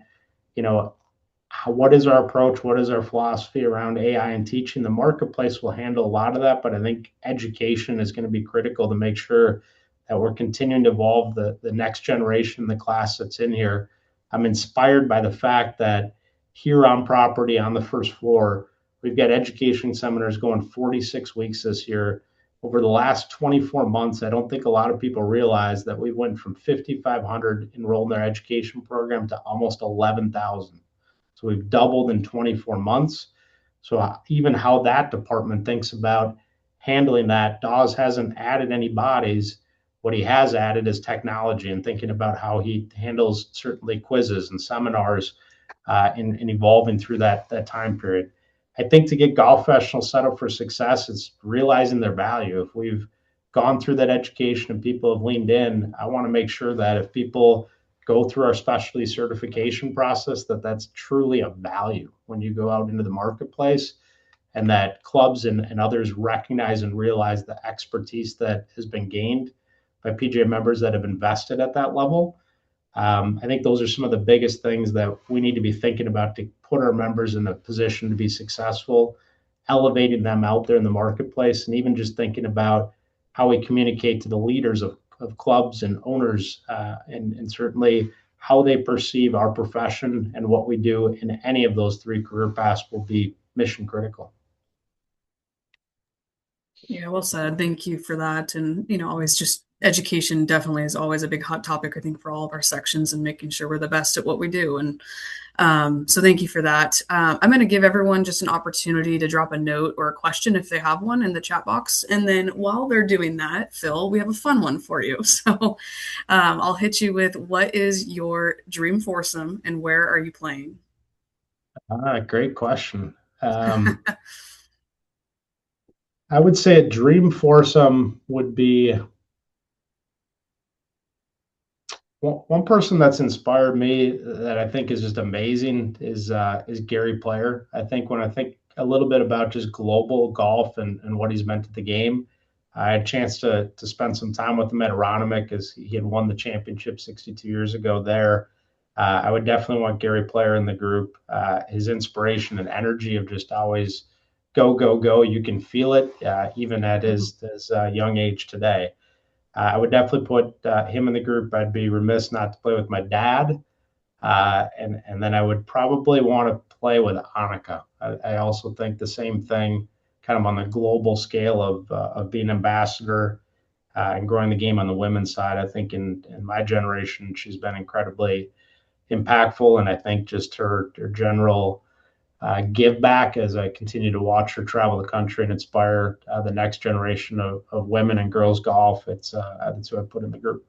what is our approach? What is our philosophy around AI and teaching? The marketplace will handle a lot of that, but I think education is going to be critical to make sure that we're continuing to evolve the next generation, the class that's in here. I'm inspired by the fact that here on property on the first floor, we've got education seminars going 46 weeks this year. Over the last 24 months, I don't think a lot of people realize that we went from 5,500 enrolled in our education program to almost 11,000. So we've doubled in 24 months. So even how that department thinks about handling that, Dawes hasn't added any bodies. What he has added is technology and thinking about how he handles certainly quizzes and seminars in evolving through that time period. I think to get golf professionals set up for success, it's realizing their value. If we've gone through that education and people have leaned in, I want to make sure that if people go through our specialty certification process, that's truly a value when you go out into the marketplace, and that clubs and others recognize and realize the expertise that has been gained by PGA members that have invested at that level. I think those are some of the biggest things that we need to be thinking about to put our members in a position to be successful, elevating them out there in the marketplace, and even just thinking about how we communicate to the leaders of clubs and owners, and certainly how they perceive our profession and what we do in any of those three career paths will be mission critical. Yeah, well said. Thank you for that. And, always just education definitely is always a big hot topic, I think, for all of our sections and making sure we're the best at what we do. And so thank you for that. I'm going to give everyone just an opportunity to drop a note or a question if they have one in the chat box. And then while they're doing that, Phil, we have a fun one for you. So I'll hit you with, what is your dream foursome and where are you playing? Great question. I would say a dream foursome would be one person that's inspired me that I think is just amazing is Gary Player. I think when I think a little bit about just global golf and what he's meant to the game, I had a chance to spend some time with him at Aronimink as he had won the championship 62 years ago there. I would definitely want Gary Player in the group. His inspiration and energy of just always go, go, go. You can feel it even at his young age today. I would definitely put him in the group. I'd be remiss not to play with my dad. And then I would probably want to play with Annika. I also think the same thing, kind of on the global scale of being ambassador and growing the game on the women's side. I think in my generation, she's been incredibly impactful. And I think just her general give back as I continue to watch her travel the country and inspire the next generation of women and girls golf. That's who I put in the group.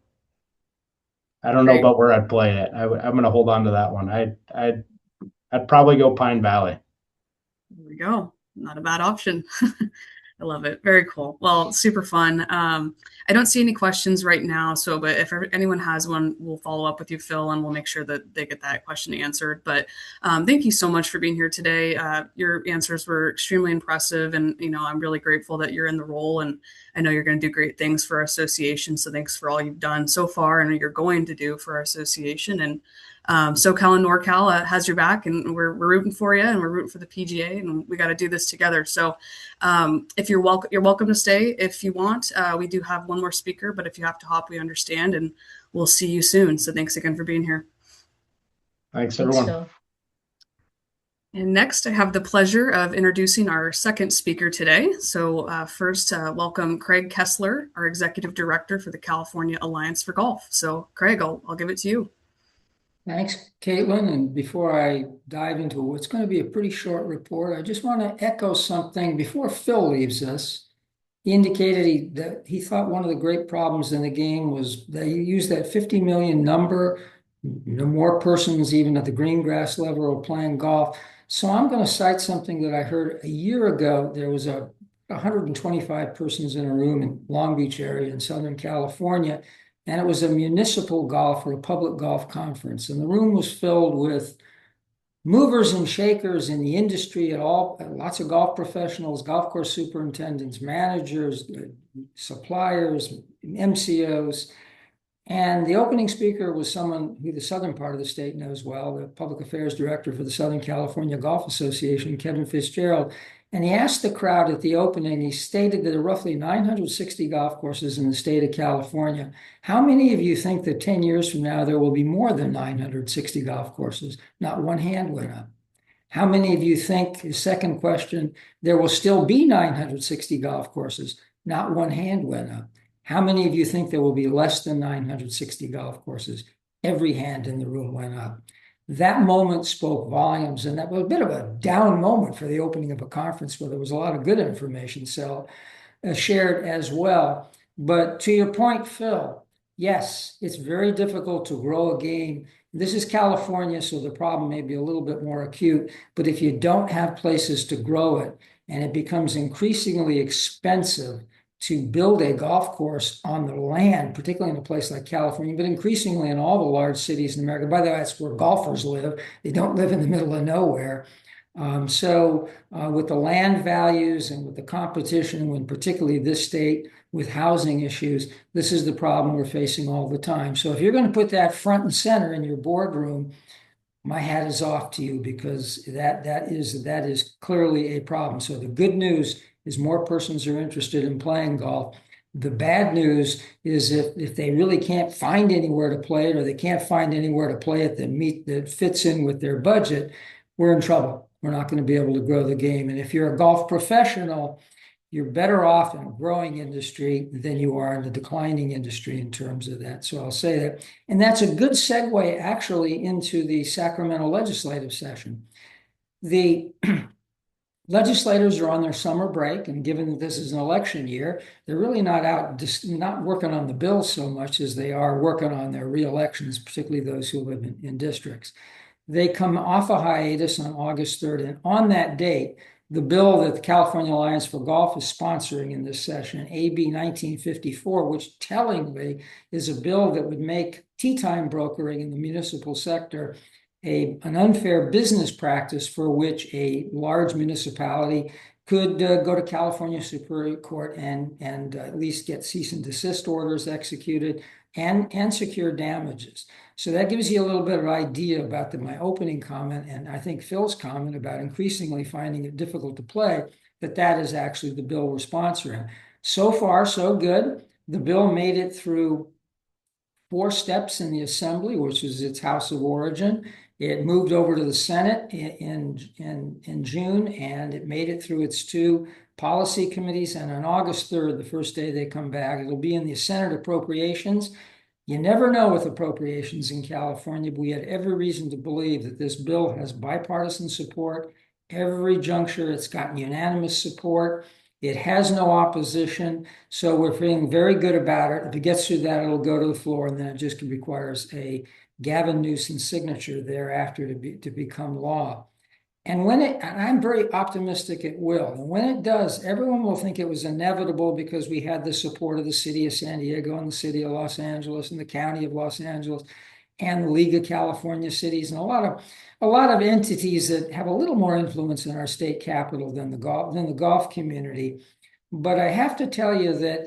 I don't know Great. about where I'd play it. I'm going to hold on to that one. I'd probably go Pine Valley. There we go. Not a bad option. I love it. Very cool. Well, super fun. I don't see any questions right now. So, but if anyone has one, we'll follow up with you, Phil, and we'll make sure that they get that question answered. But thank you so much for being here today. Your answers were extremely impressive. And, I'm really grateful that you're in the role. And I know you're going to do great things for our association. So thanks for all you've done so far and you're going to do for our association. And SoCal and NorCal has your back, and we're rooting for you, and we're rooting for the PGA, and we got to do this together. So, if you're welcome to stay if you want. We do have one more speaker, but if you have to hop, we understand, and we'll see you soon. So, thanks again for being here. Thanks, everyone. Phil. And next, I have the pleasure of introducing our second speaker today. So, first, welcome Craig Kessler, our Executive Director for the California Alliance for Golf. So, Craig, I'll give it to you. Thanks, Caitlin. And before I dive into what's going to be a pretty short report, I just want to echo something before Phil leaves us. He indicated that he thought one of the great problems in the game was that you used that 50 million number. More persons, even at the green grass level, are playing golf. So I'm going to cite something that I heard a year ago. There was 125 persons in a room in Long Beach area in Southern California. And it was a municipal golf or a public golf conference. And the room was filled with movers and shakers in the industry at all, lots of golf professionals, golf course superintendents, managers, suppliers, MCOs. And the opening speaker was someone who the southern part of the state knows well, the public affairs director for the Southern California Golf Association, Kevin Fitzgerald. And he asked the crowd at the opening, he stated that there are roughly 960 golf courses in the state of California. How many of you think that 10 years from now there will be more than 960 golf courses? Not one hand went up. How many of you think, the second question, there will still be 960 golf courses? Not one hand went up. How many of you think there will be less than 960 golf courses? Every hand in the room went up. That moment spoke volumes, and that was a bit of a down moment for the opening of a conference where there was a lot of good information shared as well. But to your point, Phil, yes, it's very difficult to grow a game. This is California, so the problem may be a little bit more acute, but if you don't have places to grow it, and it becomes increasingly expensive to build a golf course on the land, particularly in a place like California, but increasingly in all the large cities in America. By the way, that's where golfers live. They don't live in the middle of nowhere. With the land values and with the competition, when particularly this state with housing issues, this is the problem we're facing all the time. So if you're going to put that front and center in your boardroom, my hat is off to you, because that is clearly a problem. So the good news is more persons are interested in playing golf. The bad news is if they really can't find anywhere to play it, or they can't find anywhere to play it that fits in with their budget, we're in trouble. We're not going to be able to grow the game. And if you're a golf professional, you're better off in a growing industry than you are in a declining industry in terms of that. So I'll say that. And that's a good segue actually into the Sacramento legislative session. The legislators are on their summer break, and given that this is an election year, they're really not working on the bills so much as they are working on their re-elections, particularly those who live in districts. They come off a hiatus on August 3rd, and on that date, the bill that the California Alliance for Golf is sponsoring in this session, AB 1954, which tellingly is a bill that would make tee time brokering in the municipal sector an unfair business practice, for which a large municipality could go to California Superior Court and at least get cease and desist orders executed and secure damages. So that gives you a little bit of idea about my opening comment, and I think Phil's comment about increasingly finding it difficult to play, that is actually the bill we're sponsoring. So far, so good. The bill made it through 4 steps in the Assembly, which is its House of Origin. It moved over to the Senate in June, and it made it through its 2 policy committees. And on August 3rd, the first day they come back, it'll be in the Senate Appropriations. You never know with appropriations in California, but we had every reason to believe that this bill has bipartisan support every juncture. It's gotten unanimous support. It has no opposition, so we're feeling very good about it. If it gets through that, it'll go to the floor, and then it just requires a Gavin Newsom signature thereafter to become law. And I'm very optimistic it will. And when it does, everyone will think it was inevitable because we had the support of the city of San Diego and the city of Los Angeles and the county of Los Angeles and the League of California Cities and a lot of entities that have a little more influence in our state capital than the golf community. But I have to tell you that,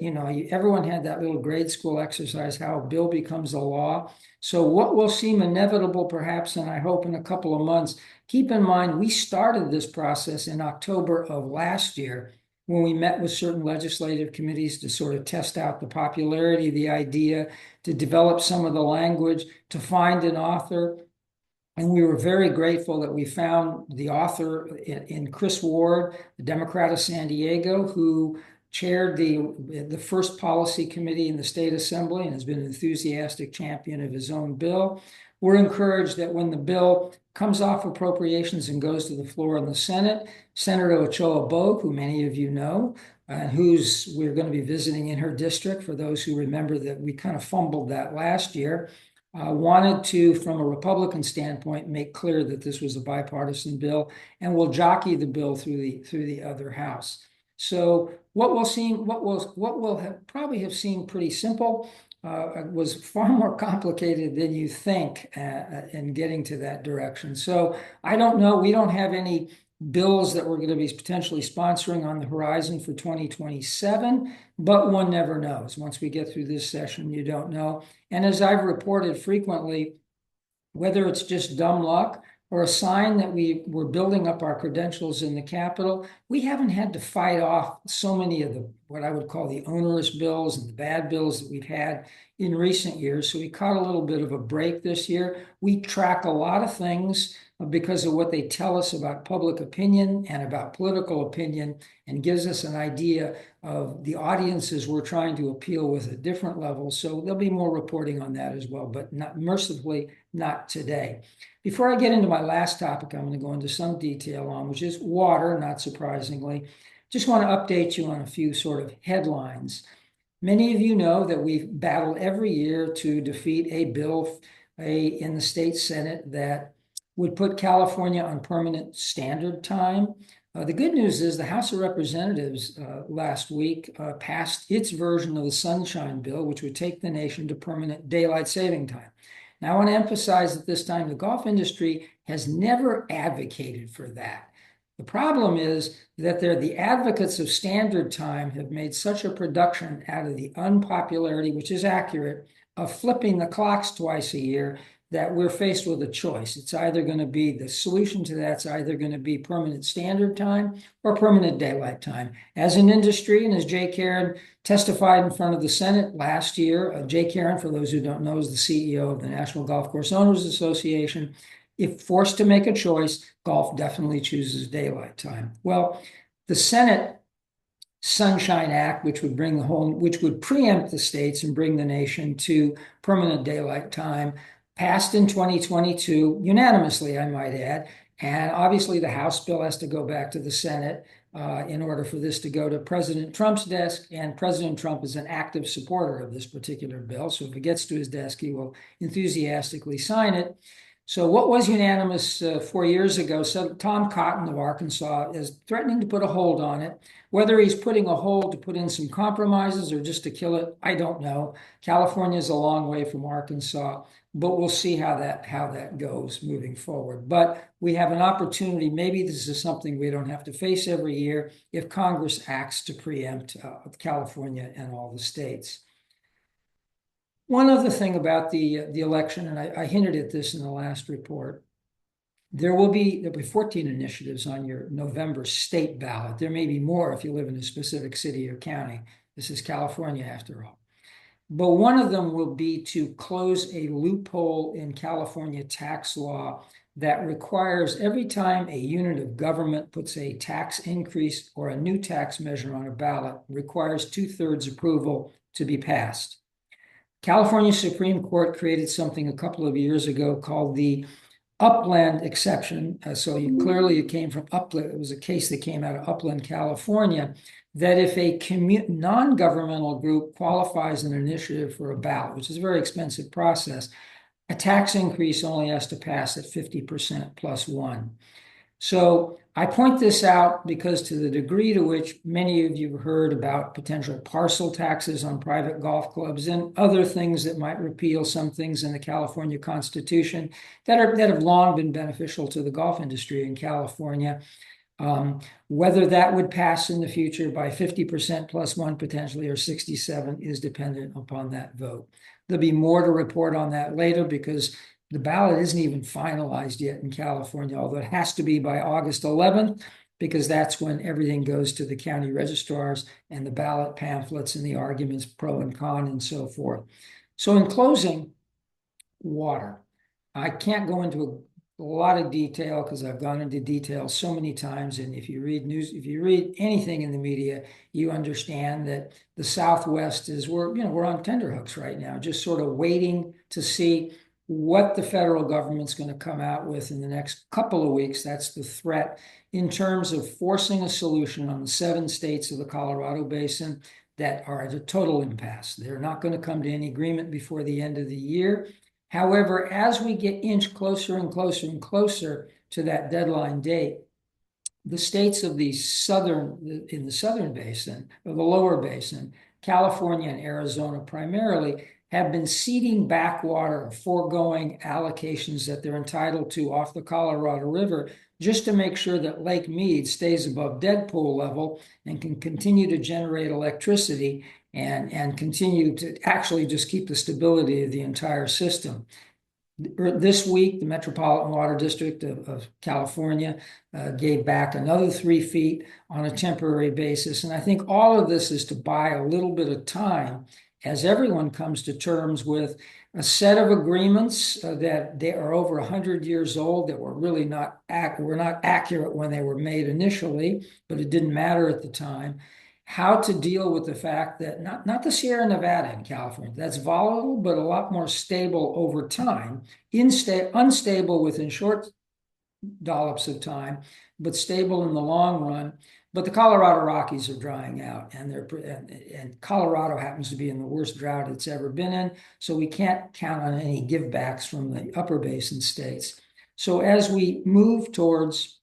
everyone had that little grade school exercise, how a bill becomes a law. So what will seem inevitable perhaps, and I hope in a couple of months, keep in mind, we started this process in October of last year when we met with certain legislative committees to sort of test out the popularity of the idea, to develop some of the language, to find an author. And we were very grateful that we found the author in Chris Ward, the Democrat of San Diego, who chaired the first policy committee in the state assembly and has been an enthusiastic champion of his own bill. We're encouraged that when the bill comes off appropriations and goes to the floor in the Senate, Senator Ochoa Bogue, who many of you know, we're going to be visiting in her district, for those who remember that we kind of fumbled that last year, wanted to, from a Republican standpoint, make clear that this was a bipartisan bill and will jockey the bill through the other house. So what will probably have seemed pretty simple was far more complicated than you think in getting to that direction. So I don't know. We don't have any bills that we're going to be potentially sponsoring on the horizon for 2027, but one never knows. Once we get through this session, you don't know. And as I've reported frequently, whether it's just dumb luck or a sign that we're building up our credentials in the Capitol, we haven't had to fight off so many of what I would call the onerous bills and the bad bills that we've had in recent years. So we caught a little bit of a break this year. We track a lot of things because of what they tell us about public opinion and about political opinion, and gives us an idea of the audiences we're trying to appeal with at different levels. So there'll be more reporting on that as well, but mercifully not today. Before I get into my last topic, I'm going to go into some detail on, which is water, not surprisingly. Just want to update you on a few sort of headlines. Many of you know that we've battled every year to defeat a bill in the state Senate that would put California on permanent standard time. The good news is the House of Representatives last week passed its version of the Sunshine Bill, which would take the nation to permanent daylight saving time. Now, I want to emphasize at this time, the golf industry has never advocated for that. The problem is that the advocates of standard time have made such a production out of the unpopularity, which is accurate, of flipping the clocks twice a year, that we're faced with a choice. It's either going to be, the solution to that's either going to be permanent standard time or permanent daylight time. As an industry, and as Jay Karen testified in front of the Senate last year, Jay Karen, for those who don't know, is the CEO of the National Golf Course Owners Association. If forced to make a choice, golf definitely chooses daylight time. Well, the Senate Sunshine Act, which would preempt the states and bring the nation to permanent daylight time, passed in 2022, unanimously, I might add. And obviously the House bill has to go back to the Senate in order for this to go to President Trump's desk. And President Trump is an active supporter of this particular bill. So if it gets to his desk, he will enthusiastically sign it. So what was unanimous 4 years ago, so Tom Cotton of Arkansas is threatening to put a hold on it. Whether he's putting a hold to put in some compromises or just to kill it, I don't know. California is a long way from Arkansas, but we'll see how that goes moving forward. But we have an opportunity. Maybe this is something we don't have to face every year if Congress acts to preempt California and all the states. One other thing about the election, and I hinted at this in the last report, there'll be 14 initiatives on your November state ballot. There may be more if you live in a specific city or county. This is California after all. But one of them will be to close a loophole in California tax law that requires every time a unit of government puts a tax increase or a new tax measure on a ballot, requires 2/3 approval to be passed. California Supreme Court created something a couple of years ago called the upland exception. So clearly it came from Upland. It was a case that came out of Upland, California, that if a non-governmental group qualifies an initiative for a ballot, which is a very expensive process, a tax increase only has to pass at 50% plus one. So I point this out because to the degree to which many of you have heard about potential parcel taxes on private golf clubs and other things that might repeal some things in the California Constitution that have long been beneficial to the golf industry in California. Whether that would pass in the future by 50% plus one potentially or 67 is dependent upon that vote. There'll be more to report on that later because the ballot isn't even finalized yet in California, although it has to be by August 11th, because that's when everything goes to the county registrars and the ballot pamphlets and the arguments pro and con and so forth. So in closing, water. I can't go into a lot of detail because I've gone into detail so many times. And if you read anything in the media, you understand that the Southwest we're on tenterhooks right now, just sort of waiting to see what the federal government's going to come out with in the next couple of weeks. That's the threat in terms of forcing a solution on the 7 states of the Colorado Basin that are at a total impasse. They're not going to come to any agreement before the end of the year. However, as we get inch closer and closer and closer to that deadline date, the states of the southern basin, or the lower basin, California and Arizona primarily, have been ceding backwater or foregoing allocations that they're entitled to off the Colorado River just to make sure that Lake Mead stays above dead pool level and can continue to generate electricity and continue to actually just keep the stability of the entire system. This week, the Metropolitan Water District of California gave back another 3 feet on a temporary basis. And I think all of this is to buy a little bit of time as everyone comes to terms with a set of agreements that they are over 100 years old, that were really not accurate when they were made initially, but it didn't matter at the time. How to deal with the fact that not the Sierra Nevada in California, that's volatile, but a lot more stable over time, unstable within short dollops of time, but stable in the long run. But the Colorado Rockies are drying out, and Colorado happens to be in the worst drought it's ever been in, so we can't count on any givebacks from the upper basin states. So as we move towards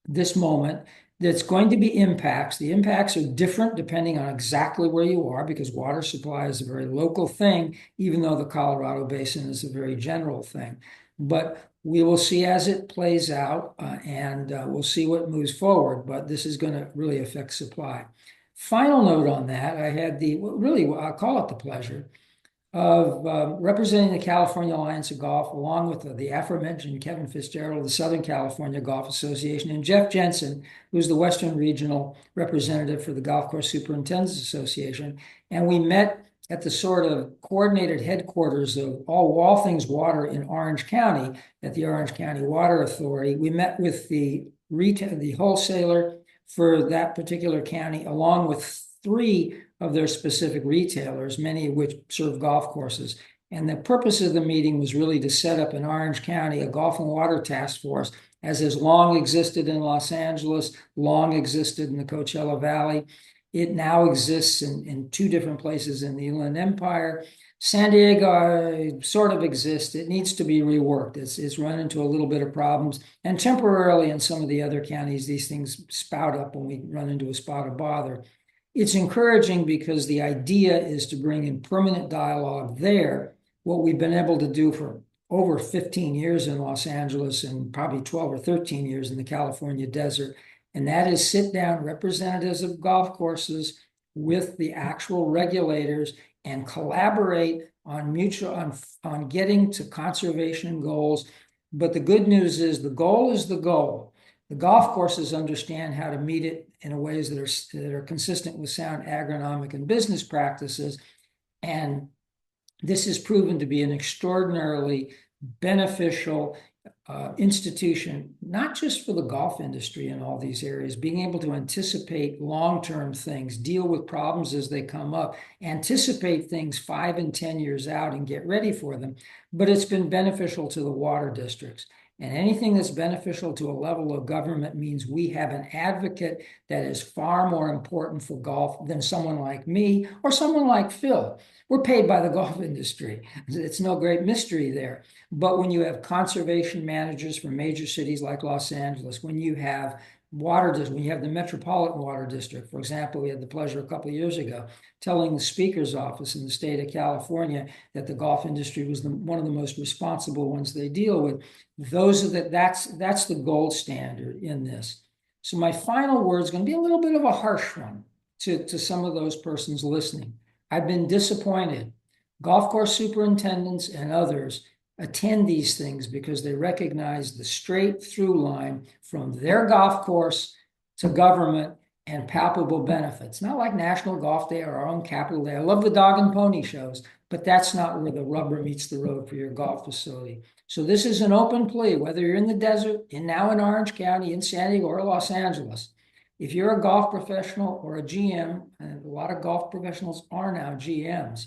this moment, there's going to be impacts. The impacts are different depending on exactly where you are, because water supply is a very local thing, even though the Colorado Basin is a very general thing. But we will see as it plays out, and we'll see what moves forward. But this is going to really affect supply. Final note on that, I had I'll call it the pleasure of representing the California Alliance of Golf, along with the aforementioned Kevin Fitzgerald of the Southern California Golf Association, and Jeff Jensen, who's the Western Regional Representative for the Golf Course Superintendents Association. And we met at the sort of coordinated headquarters of all things water in Orange County at the Orange County Water Authority. We met with the wholesaler for that particular county, along with 3 of their specific retailers, many of which serve golf courses. And the purpose of the meeting was really to set up in Orange County a golf and water task force, as has long existed in Los Angeles, long existed in the Coachella Valley. It now exists in 2 different places in the Inland Empire. San Diego sort of exists. It needs to be reworked. It's run into a little bit of problems. And temporarily in some of the other counties, these things spout up when we run into a spot of bother. It's encouraging because the idea is to bring in permanent dialogue there, what we've been able to do for over 15 years in Los Angeles and probably 12 or 13 years in the California desert. And that is sit down representatives of golf courses with the actual regulators and collaborate on getting to conservation goals. But the good news is the goal is the goal. The golf courses understand how to meet it in ways that are consistent with sound agronomic and business practices. And this has proven to be an extraordinarily beneficial institution, not just for the golf industry in all these areas, being able to anticipate long-term things, deal with problems as they come up, anticipate things 5 and 10 years out and get ready for them. But it's been beneficial to the water districts. And anything that's beneficial to a level of government means we have an advocate that is far more important for golf than someone like me or someone like Phil. We're paid by the golf industry. It's no great mystery there. But when you have conservation managers from major cities like Los Angeles, when you have when you have the Metropolitan Water District, for example, we had the pleasure a couple of years ago telling the Speaker's office in the state of California that the golf industry was one of the most responsible ones they deal with. That's the gold standard in this. So my final word is going to be a little bit of a harsh one to some of those persons listening. I've been disappointed. Golf course superintendents and others attend these things because they recognize the straight through line from their golf course to government and palpable benefits. Not like National Golf Day or our own Capital Day. I love the dog and pony shows, but that's not where the rubber meets the road for your golf facility. So this is an open plea, whether you're in the desert, now in Orange County, in San Diego, or Los Angeles. If you're a golf professional or a GM, and a lot of golf professionals are now GMs,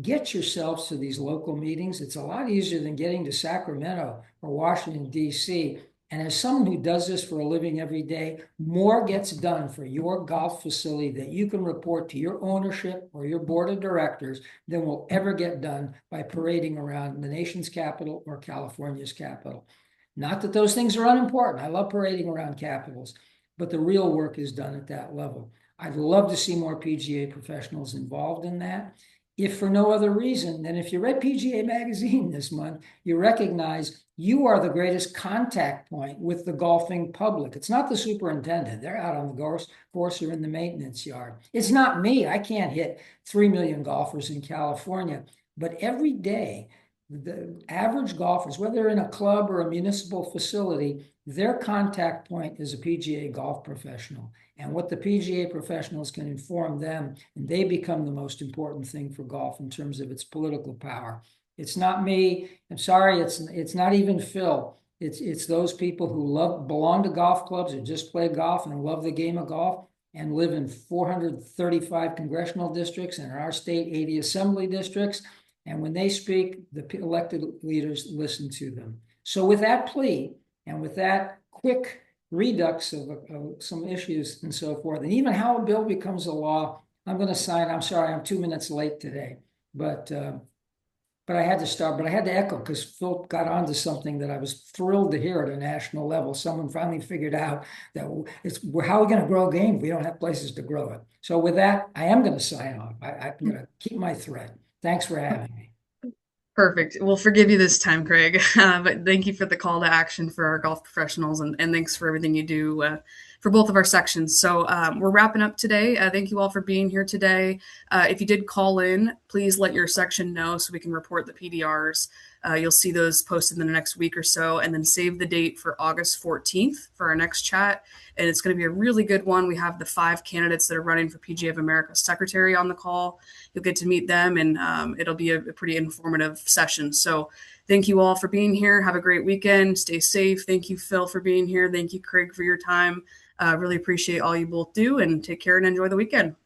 get yourselves to these local meetings. It's a lot easier than getting to Sacramento or Washington, D.C. And as someone who does this for a living every day, more gets done for your golf facility that you can report to your ownership or your board of directors than will ever get done by parading around the nation's capital or California's capital. Not that those things are unimportant. I love parading around capitals, but the real work is done at that level. I'd love to see more PGA professionals involved in that. If for no other reason than if you read PGA Magazine this month, you recognize you are the greatest contact point with the golfing public. It's not the superintendent. They're out on the course or in the maintenance yard. It's not me. I can't hit 3 million golfers in California. But every day, the average golfers, whether they're in a club or a municipal facility, their contact point is a PGA golf professional. And what the PGA professionals can inform them, and they become the most important thing for golf in terms of its political power. It's not me. I'm sorry, it's not even Phil. It's those people who belong to golf clubs or just play golf and love the game of golf and live in 435 congressional districts and in our state 80 assembly districts. And when they speak, the elected leaders listen to them. So with that plea and with that quick redux of some issues and so forth, and even how a bill becomes a law, I'm going to sign. I'm sorry, I'm 2 minutes late today, but I had to start. But I had to echo because Phil got onto something that I was thrilled to hear at a national level. Someone finally figured out that how are we going to grow game if we don't have places to grow it. So with that, I am going to sign off. I'm going to keep my thread. Thanks for having me. Perfect. We'll forgive you this time, Craig. But thank you for the call to action for our golf professionals, and thanks for everything you do for both of our sections. So we're wrapping up today. Thank you all for being here today. If you did call in, please let your section know so we can report the PDRs. You'll see those posted in the next week or so, and then save the date for August 14th for our next chat. And it's going to be a really good one. We have the 5 candidates that are running for PGA of America secretary on the call. You'll get to meet them, and it'll be a pretty informative session. So thank you all for being here. Have a great weekend. Stay safe. Thank you, Phil, for being here. Thank you, Craig, for your time. Really appreciate all you both do, and take care and enjoy the weekend.